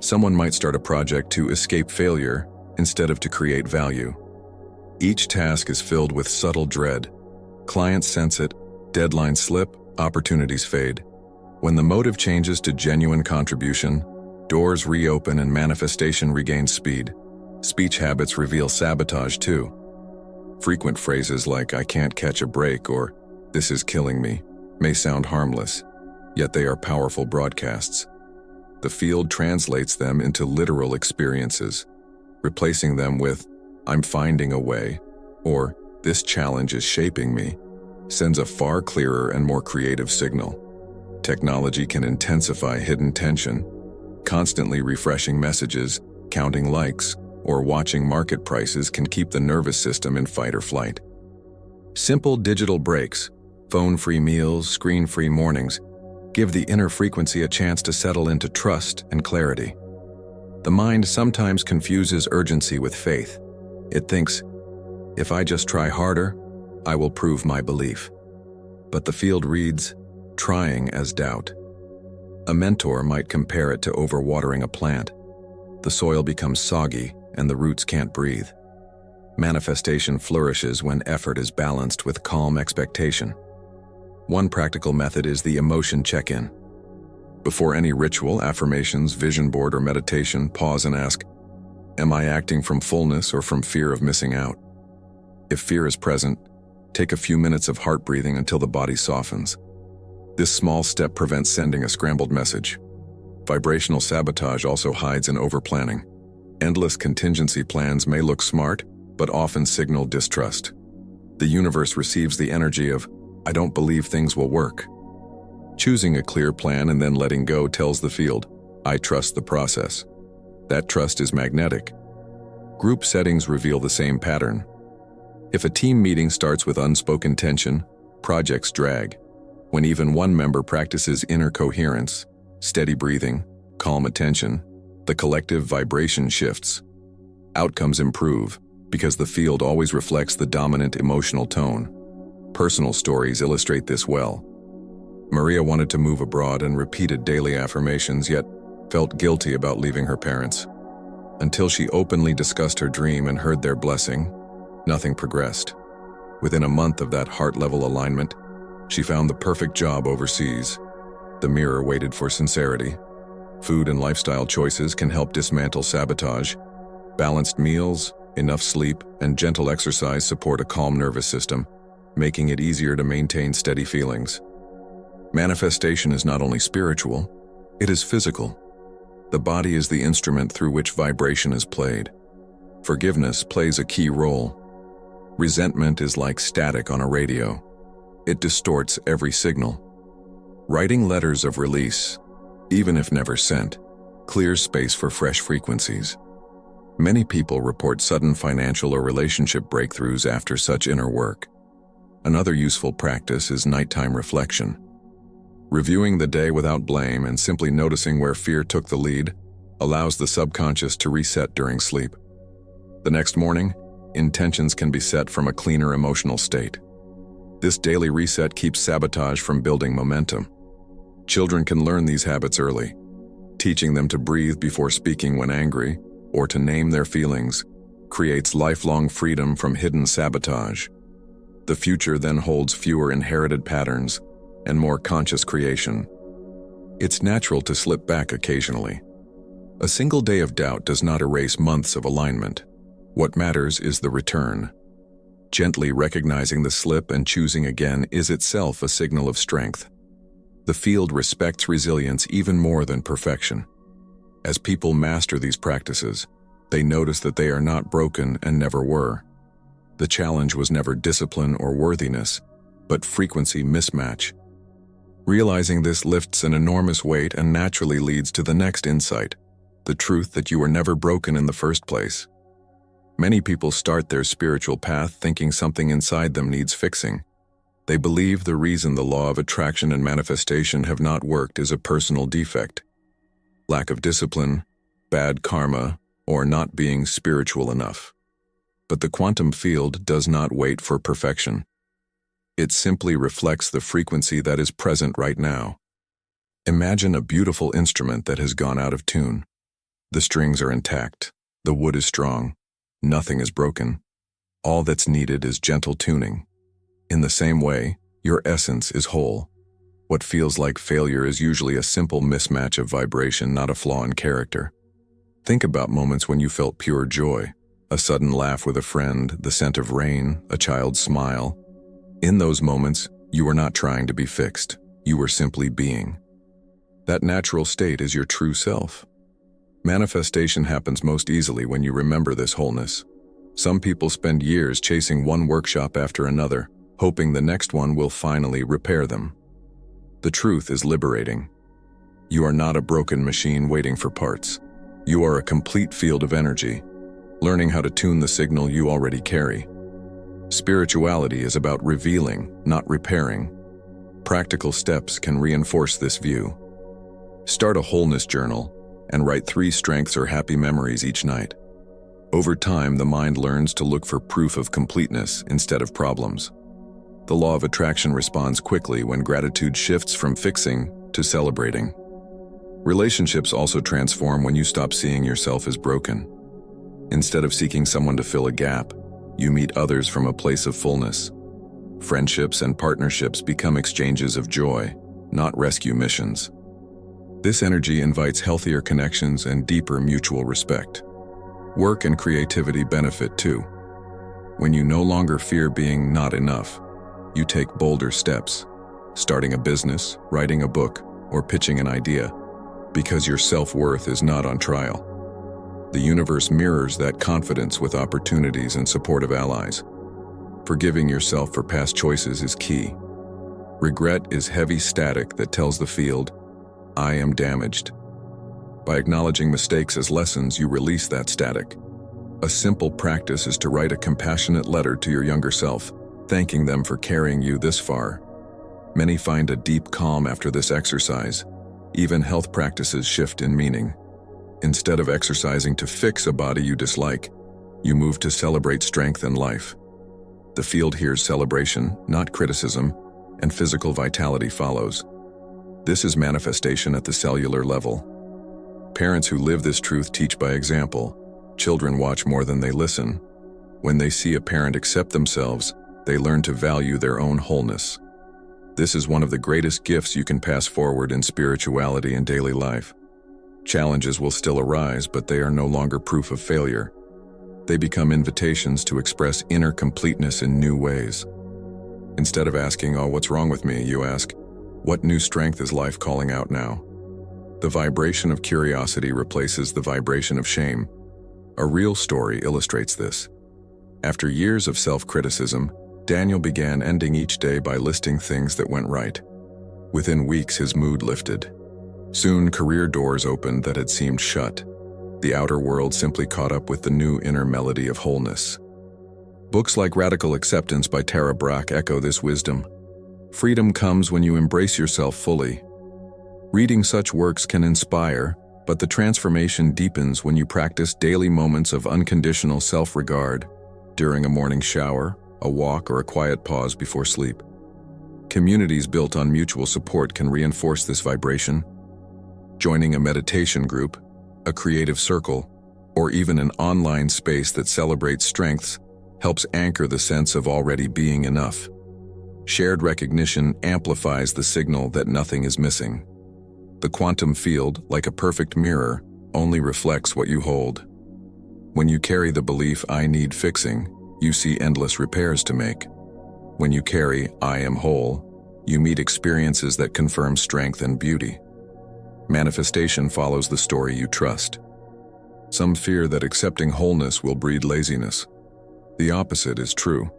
Someone might start a project to escape failure instead of to create value. Each task is filled with subtle dread. Clients sense it, deadlines slip, opportunities fade. When the motive changes to genuine contribution, doors reopen and manifestation regains speed. Speech habits reveal sabotage too. Frequent phrases like "I can't catch a break" or "this is killing me" may sound harmless, yet they are powerful broadcasts. The field translates them into literal experiences, replacing them with "I'm finding a way" or "this challenge is shaping me," sends a far clearer and more creative signal. Technology can intensify hidden tension. Constantly refreshing messages, counting likes, or watching market prices can keep the nervous system in fight or flight. Simple digital breaks, phone-free meals, screen-free mornings, give the inner frequency a chance to settle into trust and clarity. The mind sometimes confuses urgency with faith. It thinks, if I just try harder, I will prove my belief. But the field reads, trying as doubt. A mentor might compare it to overwatering a plant. The soil becomes soggy and the roots can't breathe. Manifestation flourishes when effort is balanced with calm expectation. One practical method is the emotion check-in. Before any ritual, affirmations, vision board, or meditation, pause and ask, am I acting from fullness or from fear of missing out? If fear is present, take a few minutes of heart breathing until the body softens. This small step prevents sending a scrambled message. Vibrational sabotage also hides in overplanning. Endless contingency plans may look smart, but often signal distrust. The universe receives the energy of, I don't believe things will work. Choosing a clear plan and then letting go tells the field, I trust the process. That trust is magnetic. Group settings reveal the same pattern. If a team meeting starts with unspoken tension, projects drag. When even one member practices inner coherence, steady breathing, calm attention, the collective vibration shifts. Outcomes improve because the field always reflects the dominant emotional tone. Personal stories illustrate this well. Maria wanted to move abroad and repeated daily affirmations, yet felt guilty about leaving her parents. Until she openly discussed her dream and heard their blessing, nothing progressed. Within a month of that heart-level alignment, she found the perfect job overseas. The mirror waited for sincerity. Food and lifestyle choices can help dismantle sabotage. Balanced meals, enough sleep, and gentle exercise support a calm nervous system, making it easier to maintain steady feelings. Manifestation is not only spiritual, it is physical. The body is the instrument through which vibration is played. Forgiveness plays a key role. Resentment is like static on a radio. It distorts every signal. Writing letters of release, even if never sent, clears space for fresh frequencies. Many people report sudden financial or relationship breakthroughs after such inner work. Another useful practice is nighttime reflection. Reviewing the day without blame and simply noticing where fear took the lead allows the subconscious to reset during sleep. The next morning, intentions can be set from a cleaner emotional state. This daily reset keeps sabotage from building momentum. Children can learn these habits early. Teaching them to breathe before speaking when angry, or to name their feelings, creates lifelong freedom from hidden sabotage. The future then holds fewer inherited patterns and more conscious creation. It's natural to slip back occasionally. A single day of doubt does not erase months of alignment. What matters is the return. Gently recognizing the slip and choosing again is itself a signal of strength. The field respects resilience even more than perfection. As people master these practices, they notice that they are not broken and never were. The challenge was never discipline or worthiness, but frequency mismatch. Realizing this lifts an enormous weight and naturally leads to the next insight, the truth that you were never broken in the first place. Many people start their spiritual path thinking something inside them needs fixing. They believe the reason the law of attraction and manifestation have not worked is a personal defect. Lack of discipline, bad karma, or not being spiritual enough. But the quantum field does not wait for perfection. It simply reflects the frequency that is present right now. Imagine a beautiful instrument that has gone out of tune. The strings are intact, the wood is strong, nothing is broken. All that's needed is gentle tuning. In the same way, your essence is whole. What feels like failure is usually a simple mismatch of vibration, not a flaw in character. Think about moments when you felt pure joy, a sudden laugh with a friend, the scent of rain, a child's smile. In those moments, you were not trying to be fixed. You were simply being. That natural state is your true self. Manifestation happens most easily when you remember this wholeness. Some people spend years chasing one workshop after another, hoping the next one will finally repair them. The truth is liberating. You are not a broken machine waiting for parts. You are a complete field of energy, learning how to tune the signal you already carry. Spirituality is about revealing, not repairing. Practical steps can reinforce this view. Start a wholeness journal and write 3 strengths or happy memories each night. Over time, the mind learns to look for proof of completeness instead of problems. The law of attraction responds quickly when gratitude shifts from fixing to celebrating. Relationships also transform when you stop seeing yourself as broken. Instead of seeking someone to fill a gap, you meet others from a place of fullness. Friendships and partnerships become exchanges of joy, not rescue missions. This energy invites healthier connections and deeper mutual respect. Work and creativity benefit too. When you no longer fear being not enough, you take bolder steps, starting a business, writing a book, or pitching an idea, because your self-worth is not on trial. The universe mirrors that confidence with opportunities and supportive allies. Forgiving yourself for past choices is key. Regret is heavy static that tells the field, I am damaged. By acknowledging mistakes as lessons, you release that static. A simple practice is to write a compassionate letter to your younger self, thanking them for carrying you this far. Many find a deep calm after this exercise. Even health practices shift in meaning. Instead of exercising to fix a body you dislike, you move to celebrate strength and life. The field hears celebration, not criticism, and physical vitality follows. This is manifestation at the cellular level. Parents who live this truth teach by example. Children watch more than they listen. When they see a parent accept themselves, they learn to value their own wholeness. This is one of the greatest gifts you can pass forward in spirituality and daily life. Challenges will still arise, but they are no longer proof of failure. They become invitations to express inner completeness in new ways. Instead of asking, oh, what's wrong with me, you ask, what new strength is life calling out now? The vibration of curiosity replaces the vibration of shame. A real story illustrates this. After years of self-criticism, Daniel began ending each day by listing things that went right. Within weeks, his mood lifted. Soon, career doors opened that had seemed shut. The outer world simply caught up with the new inner melody of wholeness. Books like Radical Acceptance by Tara Brach echo this wisdom. Freedom comes when you embrace yourself fully. Reading such works can inspire, but the transformation deepens when you practice daily moments of unconditional self-regard during a morning shower, a walk, or a quiet pause before sleep. Communities built on mutual support can reinforce this vibration. Joining a meditation group, a creative circle, or even an online space that celebrates strengths helps anchor the sense of already being enough. Shared recognition amplifies the signal that nothing is missing. The quantum field, like a perfect mirror, only reflects what you hold. When you carry the belief, I need fixing, you see endless repairs to make. When you carry, I am whole, you meet experiences that confirm strength and beauty. Manifestation follows the story you trust. Some fear that accepting wholeness will breed laziness. The opposite is true.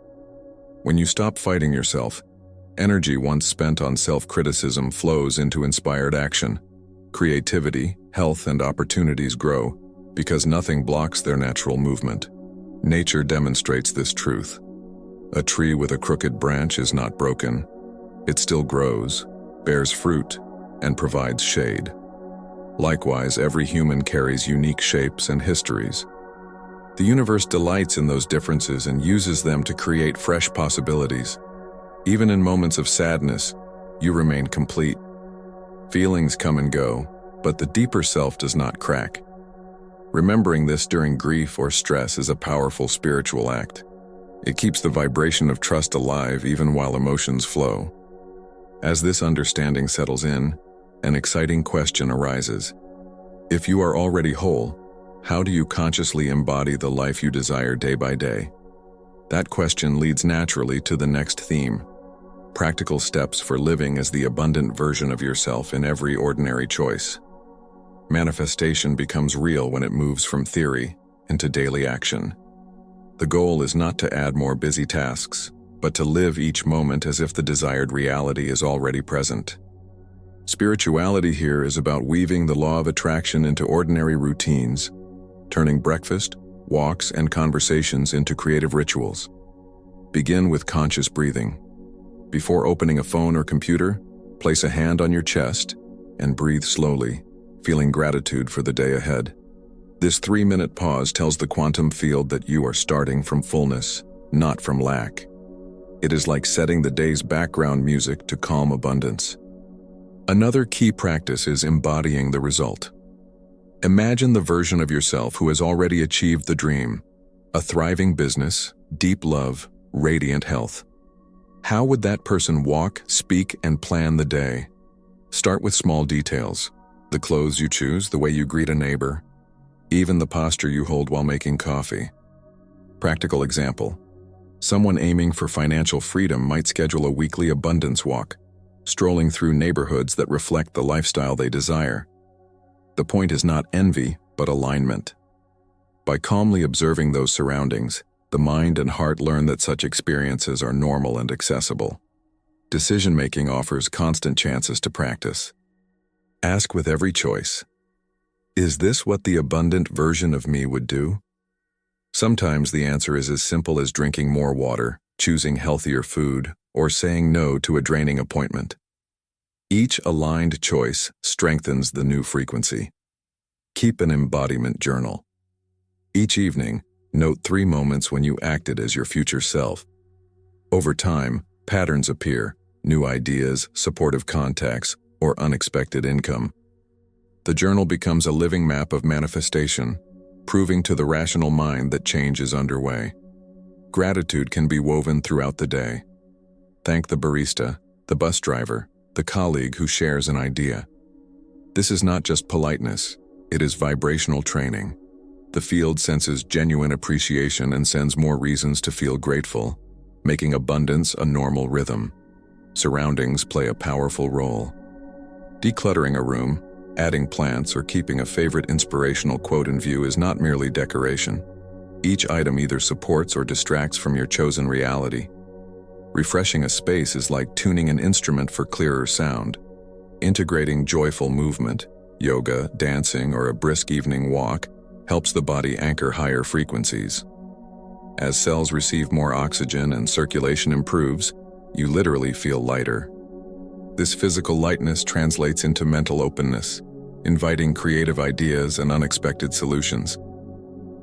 When you stop fighting yourself, energy once spent on self-criticism flows into inspired action. Creativity, health, and opportunities grow because nothing blocks their natural movement. Nature demonstrates this truth. A tree with a crooked branch is not broken. It still grows, bears fruit, and provides shade. Likewise, every human carries unique shapes and histories. The universe delights in those differences and uses them to create fresh possibilities. Even in moments of sadness, you remain complete. Feelings come and go, but the deeper self does not crack. Remembering this during grief or stress is a powerful spiritual act. It keeps the vibration of trust alive even while emotions flow. As this understanding settles in, an exciting question arises. If you are already whole, how do you consciously embody the life you desire day by day? That question leads naturally to the next theme: practical steps for living as the abundant version of yourself in every ordinary choice. Manifestation becomes real when it moves from theory into daily action. The goal is not to add more busy tasks, but to live each moment as if the desired reality is already present. Spirituality here is about weaving the law of attraction into ordinary routines, turning breakfast, walks, and conversations into creative rituals. Begin with conscious breathing. Before opening a phone or computer, place a hand on your chest and breathe slowly, feeling gratitude for the day ahead. This 3-minute pause tells the quantum field that you are starting from fullness, not from lack. It is like setting the day's background music to calm abundance. Another key practice is embodying the result. Imagine the version of yourself who has already achieved the dream: a thriving business, deep love, radiant health. How would that person walk, speak, and plan the day? Start with small details: the clothes you choose, the way you greet a neighbor, even the posture you hold while making coffee. Practical example: someone aiming for financial freedom might schedule a weekly abundance walk, strolling through neighborhoods that reflect the lifestyle they desire. The point is not envy, but alignment. By calmly observing those surroundings, the mind and heart learn that such experiences are normal and accessible. Decision-making offers constant chances to practice. Ask with every choice, is this what the abundant version of me would do? Sometimes the answer is as simple as drinking more water, choosing healthier food, or saying no to a draining appointment. Each aligned choice strengthens the new frequency. Keep an embodiment journal. Each evening, note 3 moments when you acted as your future self. Over time, patterns appear, new ideas, supportive contacts, or unexpected income. The journal becomes a living map of manifestation, proving to the rational mind that change is underway. Gratitude can be woven throughout the day. Thank the barista, the bus driver, the colleague who shares an idea. This is not just politeness, it is vibrational training. The field senses genuine appreciation and sends more reasons to feel grateful, making abundance a normal rhythm. Surroundings play a powerful role. Decluttering a room, adding plants, or keeping a favorite inspirational quote in view is not merely decoration. Each item either supports or distracts from your chosen reality. Refreshing a space is like tuning an instrument for clearer sound. Integrating joyful movement, yoga, dancing, or a brisk evening walk helps the body anchor higher frequencies. As cells receive more oxygen and circulation improves, you literally feel lighter. This physical lightness translates into mental openness, inviting creative ideas and unexpected solutions.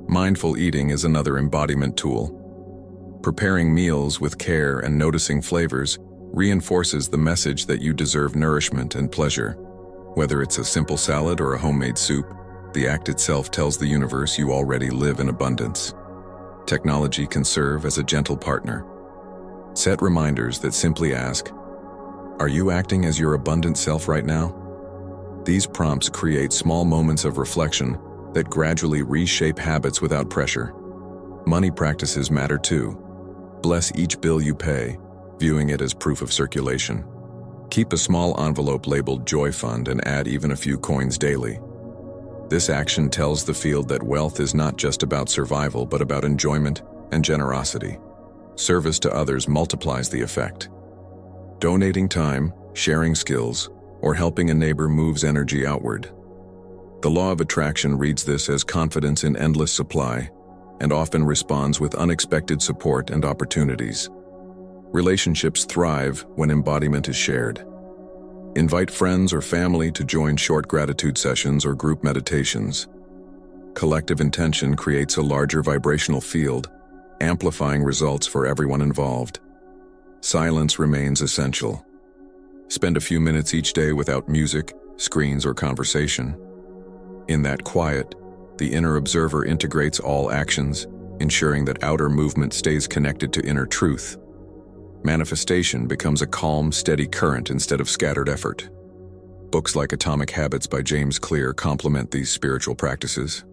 Mindful eating is another embodiment tool. Preparing meals with care and noticing flavors reinforces the message that you deserve nourishment and pleasure. Whether it's a simple salad or a homemade soup, the act itself tells the universe you already live in abundance. Technology can serve as a gentle partner. Set reminders that simply ask, are you acting as your abundant self right now? These prompts create small moments of reflection that gradually reshape habits without pressure. Money practices matter too. Bless each bill you pay, viewing it as proof of circulation. Keep a small envelope labeled Joy Fund and add even a few coins daily. This action tells the field that wealth is not just about survival but about enjoyment and generosity. Service to others multiplies the effect. Donating time, sharing skills, or helping a neighbor moves energy outward. The law of attraction reads this as confidence in endless supply, and often responds with unexpected support and opportunities. Relationships thrive when embodiment is shared. Invite friends or family to join short gratitude sessions or group meditations. Collective intention creates a larger vibrational field, amplifying results for everyone involved. Silence remains essential. Spend a few minutes each day without music, screens, or conversation. In that quiet, the inner observer integrates all actions, ensuring that outer movement stays connected to inner truth. Manifestation becomes a calm, steady current instead of scattered effort. Books like Atomic Habits by James Clear complement these spiritual practices.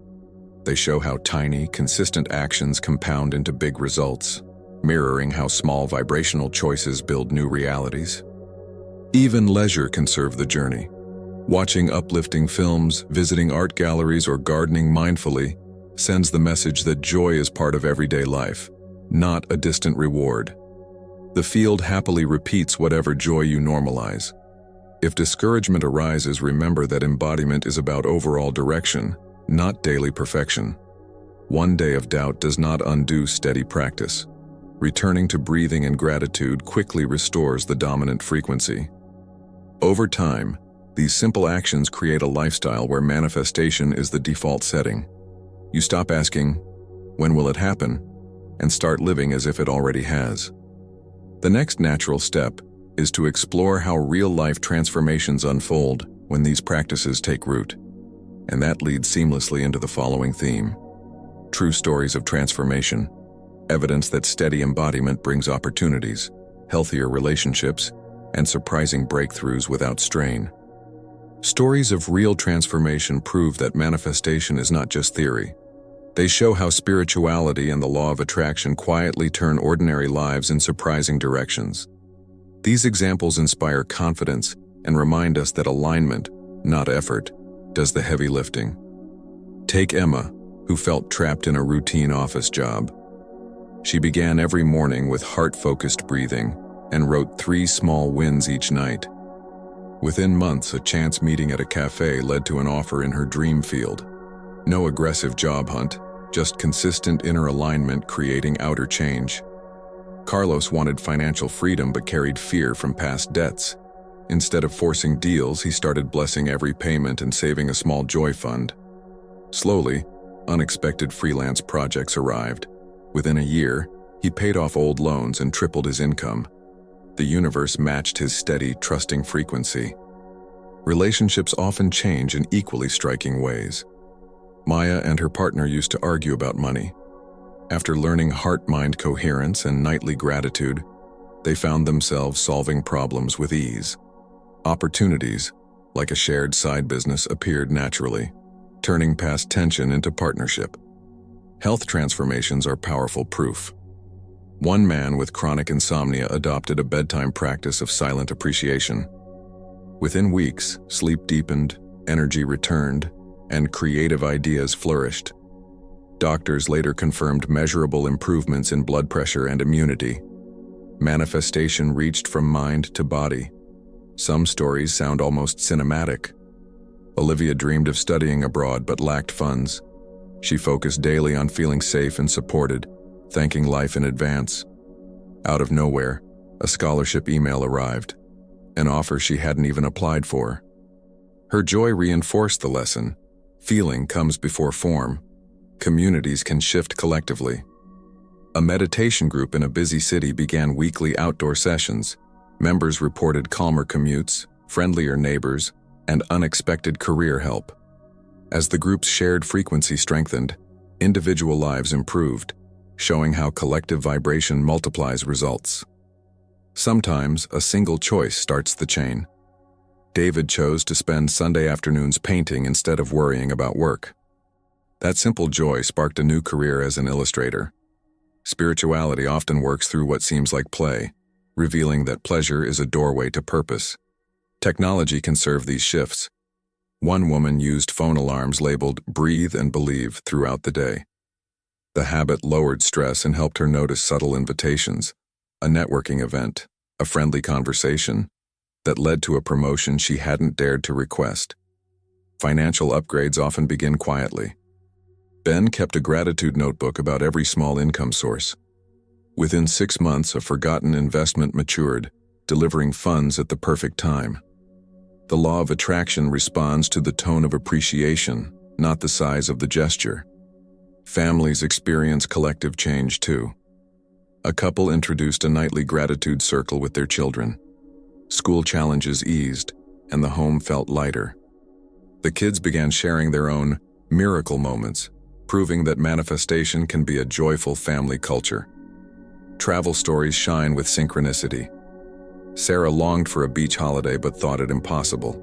They show how tiny, consistent actions compound into big results, mirroring how small vibrational choices build new realities. Even leisure can serve the journey. Watching uplifting films, visiting art galleries, or gardening mindfully sends the message that joy is part of everyday life, not a distant reward. The field happily repeats whatever joy you normalize. If discouragement arises, remember that embodiment is about overall direction, not daily perfection. One day of doubt does not undo steady practice. Returning to breathing and gratitude quickly restores the dominant frequency. Over time, these simple actions create a lifestyle where manifestation is the default setting. You stop asking, when will it happen, and start living as if it already has. The next natural step is to explore how real-life transformations unfold when these practices take root. And that leads seamlessly into the following theme: true stories of transformation, evidence that steady embodiment brings opportunities, healthier relationships, and surprising breakthroughs without strain. Stories of real transformation prove that manifestation is not just theory. They show how spirituality and the law of attraction quietly turn ordinary lives in surprising directions. These examples inspire confidence and remind us that alignment, not effort, does the heavy lifting. Take Emma, who felt trapped in a routine office job. She began every morning with heart-focused breathing, and wrote 3 small wins each night. Within months, a chance meeting at a cafe led to an offer in her dream field. No aggressive job hunt, just consistent inner alignment creating outer change. Carlos wanted financial freedom but carried fear from past debts. Instead of forcing deals, he started blessing every payment and saving a small joy fund. Slowly, unexpected freelance projects arrived. Within a year, he paid off old loans and tripled his income. The universe matched his steady, trusting frequency. Relationships often change in equally striking ways. Maya and her partner used to argue about money. After learning heart-mind coherence and nightly gratitude, they found themselves solving problems with ease. Opportunities, like a shared side business, appeared naturally, turning past tension into partnership. Health transformations are powerful proof. One man with chronic insomnia adopted a bedtime practice of silent appreciation. Within weeks, sleep deepened, energy returned, and creative ideas flourished. Doctors later confirmed measurable improvements in blood pressure and immunity. Manifestation reached from mind to body. Some stories sound almost cinematic. Olivia dreamed of studying abroad but lacked funds. She focused daily on feeling safe and supported, thanking life in advance. Out of nowhere, a scholarship email arrived, an offer she hadn't even applied for. Her joy reinforced the lesson. Feeling comes before form. Communities can shift collectively. A meditation group in a busy city began weekly outdoor sessions. Members reported calmer commutes, friendlier neighbors, and unexpected career help. As the group's shared frequency strengthened, individual lives improved, showing how collective vibration multiplies results. Sometimes, a single choice starts the chain. David chose to spend Sunday afternoons painting instead of worrying about work. That simple joy sparked a new career as an illustrator. Spirituality often works through what seems like play, revealing that pleasure is a doorway to purpose. Technology can serve these shifts. One woman used phone alarms labeled "Breathe and Believe" throughout the day. The habit lowered stress and helped her notice subtle invitations, a networking event, a friendly conversation, that led to a promotion she hadn't dared to request. Financial upgrades often begin quietly. Ben kept a gratitude notebook about every small income source. Within 6 months, a forgotten investment matured, delivering funds at the perfect time. The law of attraction responds to the tone of appreciation, not the size of the gesture. Families experience collective change too. A couple introduced a nightly gratitude circle with their children. School challenges eased, and the home felt lighter. The kids began sharing their own miracle moments, proving that manifestation can be a joyful family culture. Travel stories shine with synchronicity. Sarah longed for a beach holiday but thought it impossible.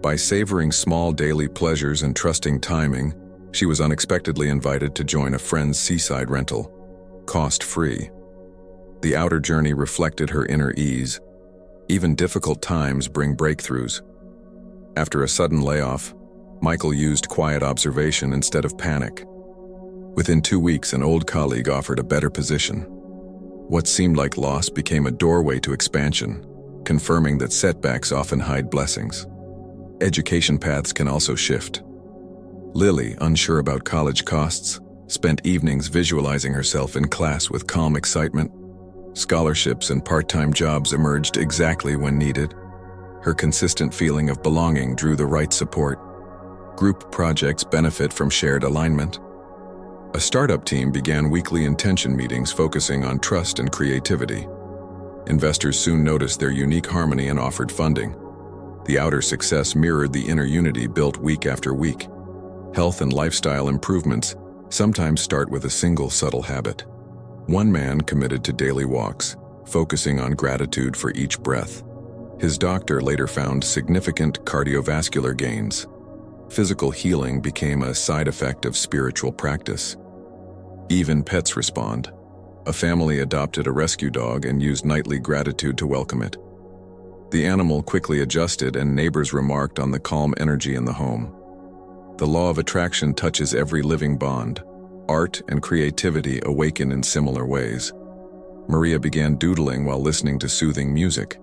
By savoring small daily pleasures and trusting timing, she was unexpectedly invited to join a friend's seaside rental, cost-free. The outer journey reflected her inner ease. Even difficult times bring breakthroughs. After a sudden layoff, Michael used quiet observation instead of panic. Within 2 weeks, an old colleague offered a better position. What seemed like loss became a doorway to expansion, confirming that setbacks often hide blessings. Education paths can also shift. Lily, unsure about college costs, spent evenings visualizing herself in class with calm excitement. Scholarships and part-time jobs emerged exactly when needed. Her consistent feeling of belonging drew the right support. Group projects benefit from shared alignment. A startup team began weekly intention meetings focusing on trust and creativity. Investors soon noticed their unique harmony and offered funding. The outer success mirrored the inner unity built week after week. Health and lifestyle improvements sometimes start with a single subtle habit. One man committed to daily walks, focusing on gratitude for each breath. His doctor later found significant cardiovascular gains. Physical healing became a side effect of spiritual practice. Even pets respond. A family adopted a rescue dog and used nightly gratitude to welcome it. The animal quickly adjusted, and neighbors remarked on the calm energy in the home. The law of attraction touches every living bond. Art and creativity awaken in similar ways. Maria began doodling while listening to soothing music.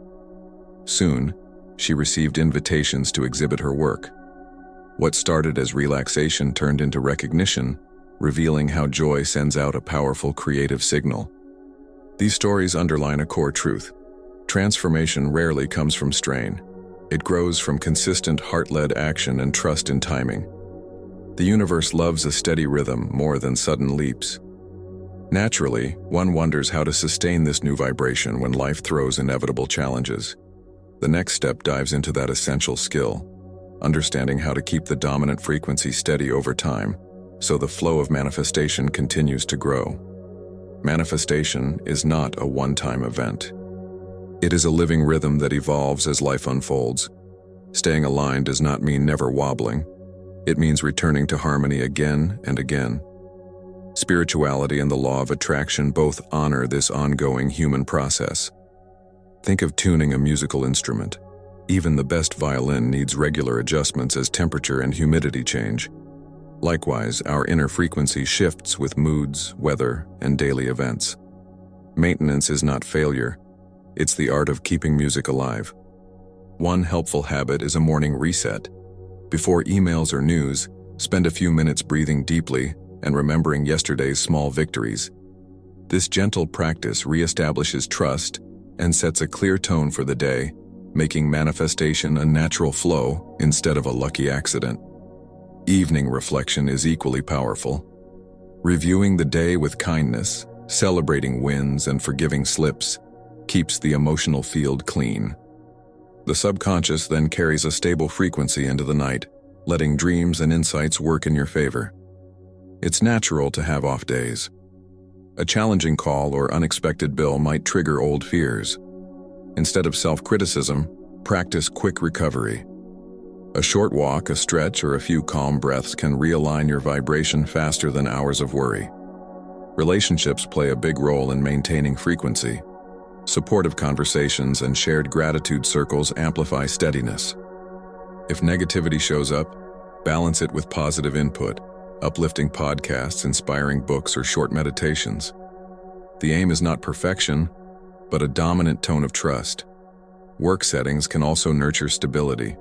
Soon, she received invitations to exhibit her work. What started as relaxation turned into recognition, revealing how joy sends out a powerful creative signal. These stories underline a core truth. Transformation rarely comes from strain. It grows from consistent heart-led action and trust in timing. The universe loves a steady rhythm more than sudden leaps. Naturally, one wonders how to sustain this new vibration when life throws inevitable challenges. The next step dives into that essential skill, understanding how to keep the dominant frequency steady over time, so the flow of manifestation continues to grow. Manifestation is not a one-time event. It is a living rhythm that evolves as life unfolds. Staying aligned does not mean never wobbling. It means returning to harmony again and again. Spirituality and the law of attraction both honor this ongoing human process. Think of tuning a musical instrument. Even the best violin needs regular adjustments as temperature and humidity change. Likewise, our inner frequency shifts with moods, weather, and daily events. Maintenance is not failure. It's the art of keeping music alive. One helpful habit is a morning reset. Before emails or news, spend a few minutes breathing deeply and remembering yesterday's small victories. This gentle practice reestablishes trust and sets a clear tone for the day, making manifestation a natural flow instead of a lucky accident. Evening reflection is equally powerful. Reviewing the day with kindness, celebrating wins, and forgiving slips keeps the emotional field clean. The subconscious then carries a stable frequency into the night, letting dreams and insights work in your favor. It's natural to have off days. A challenging call or unexpected bill might trigger old fears. Instead of self-criticism, practice quick recovery. A short walk, a stretch, or a few calm breaths can realign your vibration faster than hours of worry. Relationships play a big role in maintaining frequency. Supportive conversations and shared gratitude circles amplify steadiness. If negativity shows up, balance it with positive input, uplifting podcasts, inspiring books, or short meditations. The aim is not perfection, but a dominant tone of trust. Work settings can also nurture stability.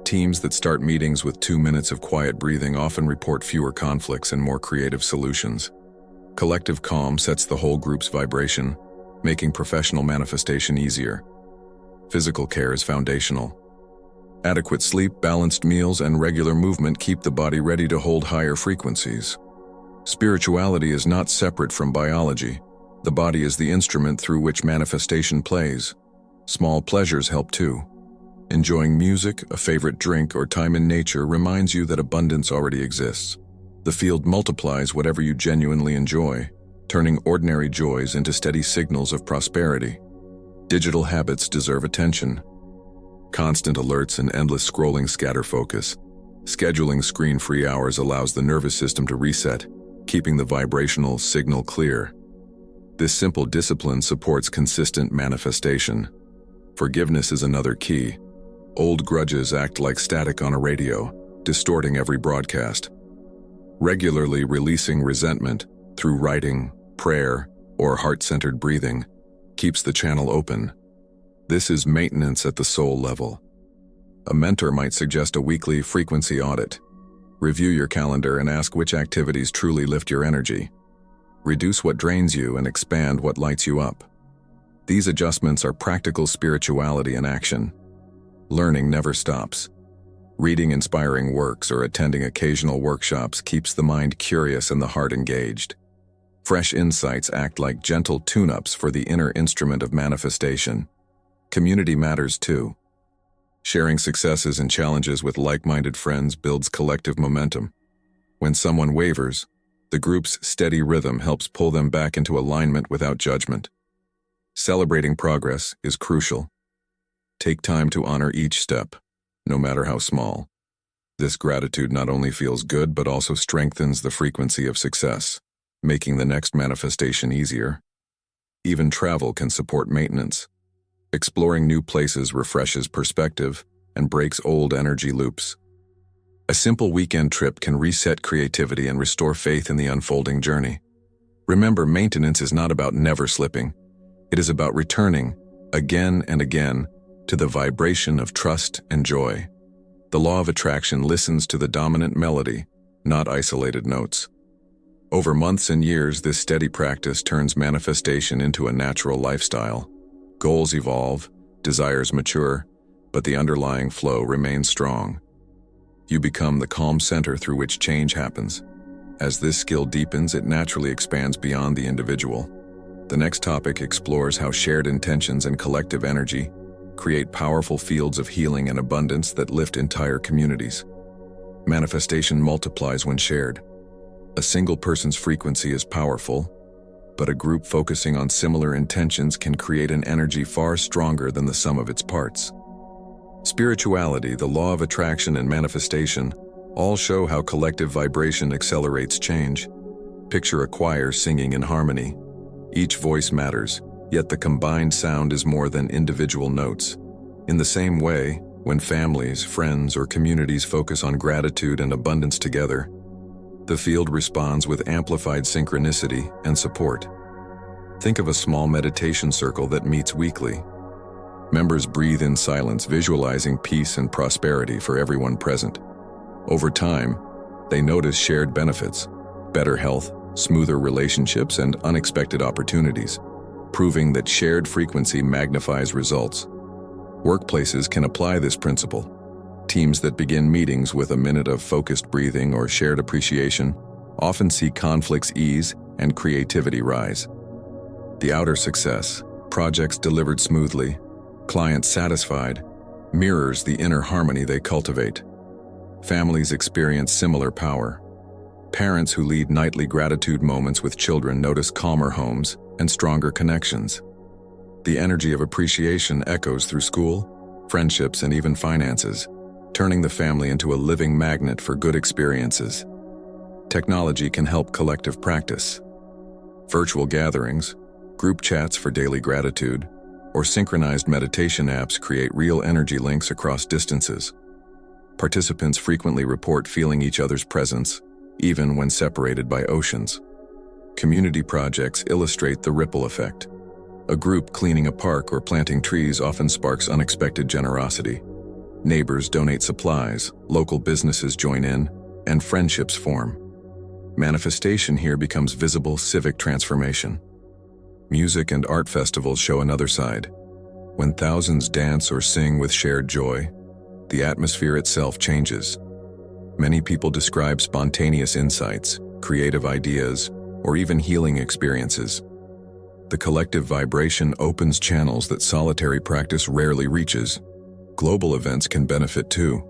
Teams that start meetings with 2 minutes of quiet breathing often report fewer conflicts and more creative solutions. Collective calm sets the whole group's vibration, making professional manifestation easier. Physical care is foundational. Adequate sleep, balanced meals, and regular movement keep the body ready to hold higher frequencies. Spirituality is not separate from biology. The body is the instrument through which manifestation plays. Small pleasures help too. Enjoying music, a favorite drink, or time in nature reminds you that abundance already exists. The field multiplies whatever you genuinely enjoy, turning ordinary joys into steady signals of prosperity. Digital habits deserve attention. Constant alerts and endless scrolling scatter focus. Scheduling screen-free hours allows the nervous system to reset, keeping the vibrational signal clear. This simple discipline supports consistent manifestation. Forgiveness is another key. Old grudges act like static on a radio, distorting every broadcast. Regularly releasing resentment through writing, prayer, or heart-centered breathing keeps the channel open. This is maintenance at the soul level. A mentor might suggest a weekly frequency audit. Review your calendar and ask which activities truly lift your energy. Reduce what drains you and expand what lights you up. These adjustments are practical spirituality in action. Learning never stops. Reading inspiring works or attending occasional workshops keeps the mind curious and the heart engaged. Fresh insights act like gentle tune-ups for the inner instrument of manifestation. Community matters too. Sharing successes and challenges with like-minded friends builds collective momentum. When someone wavers, the group's steady rhythm helps pull them back into alignment without judgment. Celebrating progress is crucial. Take time to honor each step, no matter how small. This gratitude not only feels good but also strengthens the frequency of success, making the next manifestation easier. Even travel can support maintenance. Exploring new places refreshes perspective and breaks old energy loops. A simple weekend trip can reset creativity and restore faith in the unfolding journey. Remember, maintenance is not about never slipping. It is about returning, again and again, to the vibration of trust and joy. The law of attraction listens to the dominant melody, not isolated notes. Over months and years, this steady practice turns manifestation into a natural lifestyle. Goals evolve, desires mature, but the underlying flow remains strong. You become the calm center through which change happens. As this skill deepens, it naturally expands beyond the individual. The next topic explores how shared intentions and collective energy create powerful fields of healing and abundance that lift entire communities. Manifestation multiplies when shared. A single person's frequency is powerful, but a group focusing on similar intentions can create an energy far stronger than the sum of its parts. Spirituality, the law of attraction, and manifestation all show how collective vibration accelerates change. Picture a choir singing in harmony. Each voice matters, yet the combined sound is more than individual notes. In the same way, when families, friends, or communities focus on gratitude and abundance together, the field responds with amplified synchronicity and support. Think of a small meditation circle that meets weekly. Members breathe in silence, visualizing peace and prosperity for everyone present. Over time, they notice shared benefits, better health, smoother relationships, and unexpected opportunities, proving that shared frequency magnifies results. Workplaces can apply this principle. Teams that begin meetings with a minute of focused breathing or shared appreciation often see conflicts ease and creativity rise. The outer success, projects delivered smoothly, clients satisfied, mirrors the inner harmony they cultivate. Families experience similar power. Parents who lead nightly gratitude moments with children notice calmer homes and stronger connections. The energy of appreciation echoes through school, friendships, and even finances, turning the family into a living magnet for good experiences. Technology can help collective practice. Virtual gatherings, group chats for daily gratitude, or synchronized meditation apps create real energy links across distances. Participants frequently report feeling each other's presence, even when separated by oceans. Community projects illustrate the ripple effect. A group cleaning a park or planting trees often sparks unexpected generosity. Neighbors donate supplies, local businesses join in, and friendships form. Manifestation here becomes visible civic transformation. Music and art festivals show another side. When thousands dance or sing with shared joy, the atmosphere itself changes. Many people describe spontaneous insights, creative ideas, or even healing experiences. The collective vibration opens channels that solitary practice rarely reaches. Global events can benefit too.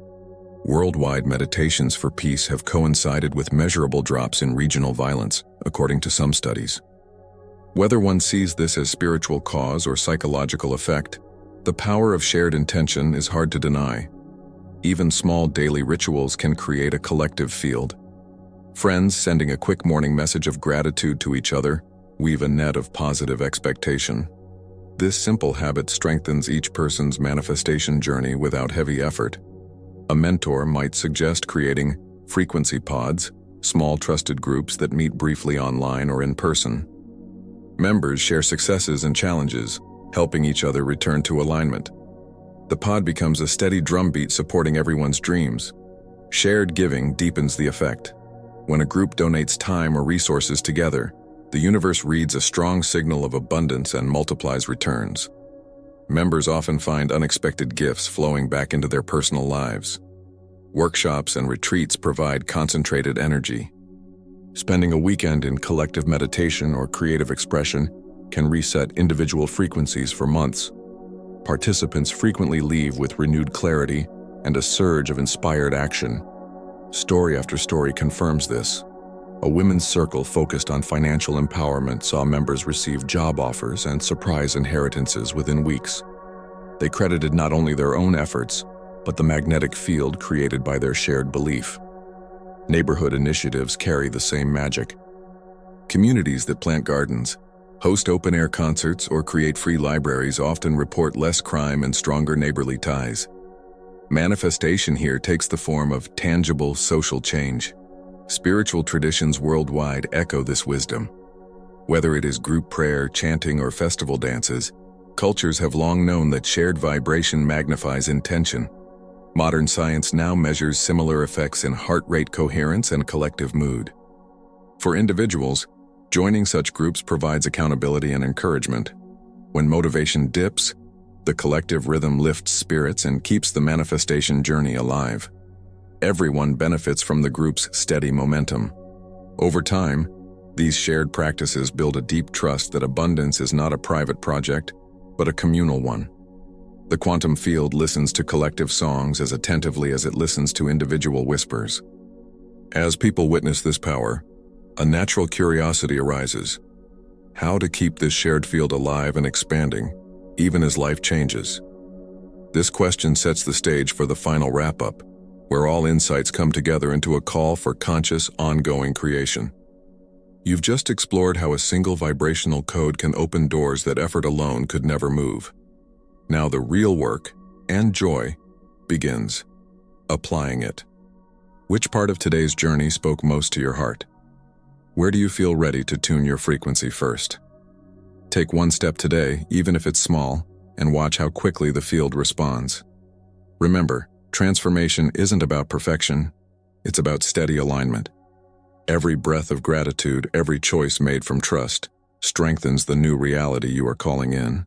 Worldwide meditations for peace have coincided with measurable drops in regional violence, according to some studies. Whether one sees this as spiritual cause or psychological effect, the power of shared intention is hard to deny. Even small daily rituals can create a collective field. Friends sending a quick morning message of gratitude to each other weave a net of positive expectation. This simple habit strengthens each person's manifestation journey without heavy effort. A mentor might suggest creating frequency pods, small trusted groups that meet briefly online or in person. Members share successes and challenges, helping each other return to alignment. The pod becomes a steady drumbeat supporting everyone's dreams. Shared giving deepens the effect. When a group donates time or resources together, the universe reads a strong signal of abundance and multiplies returns. Members often find unexpected gifts flowing back into their personal lives. Workshops and retreats provide concentrated energy. Spending a weekend in collective meditation or creative expression can reset individual frequencies for months. Participants frequently leave with renewed clarity and a surge of inspired action. Story after story confirms this. A women's circle focused on financial empowerment saw members receive job offers and surprise inheritances within weeks. They credited not only their own efforts, but the magnetic field created by their shared belief. Neighborhood initiatives carry the same magic. Communities that plant gardens, host open-air concerts, or create free libraries often report less crime and stronger neighborly ties. Manifestation here takes the form of tangible social change. Spiritual traditions worldwide echo this wisdom. Whether it is group prayer, chanting, or festival dances, cultures have long known that shared vibration magnifies intention. Modern science now measures similar effects in heart rate coherence and collective mood. For individuals, joining such groups provides accountability and encouragement. When motivation dips, the collective rhythm lifts spirits and keeps the manifestation journey alive. Everyone benefits from the group's steady momentum. Over time, these shared practices build a deep trust that abundance is not a private project, but a communal one. The quantum field listens to collective songs as attentively as it listens to individual whispers. As people witness this power, a natural curiosity arises: how to keep this shared field alive and expanding, even as life changes. This question sets the stage for the final wrap-up, where all insights come together into a call for conscious, ongoing creation. You've just explored how a single vibrational code can open doors that effort alone could never move. Now the real work, and joy, begins. Applying it. Which part of today's journey spoke most to your heart? Where do you feel ready to tune your frequency first? Take one step today, even if it's small, and watch how quickly the field responds. Remember, transformation isn't about perfection, it's about steady alignment. Every breath of gratitude, every choice made from trust, strengthens the new reality you are calling in.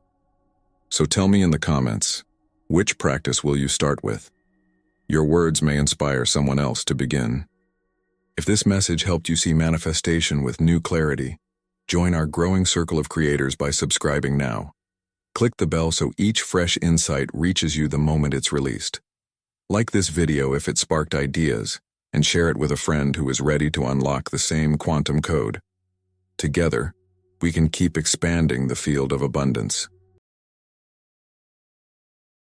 So tell me in the comments, which practice will you start with? Your words may inspire someone else to begin. If this message helped you see manifestation with new clarity, join our growing circle of creators by subscribing now. Click the bell so each fresh insight reaches you the moment it's released. Like this video if it sparked ideas, and share it with a friend who is ready to unlock the same quantum code. Together, we can keep expanding the field of abundance.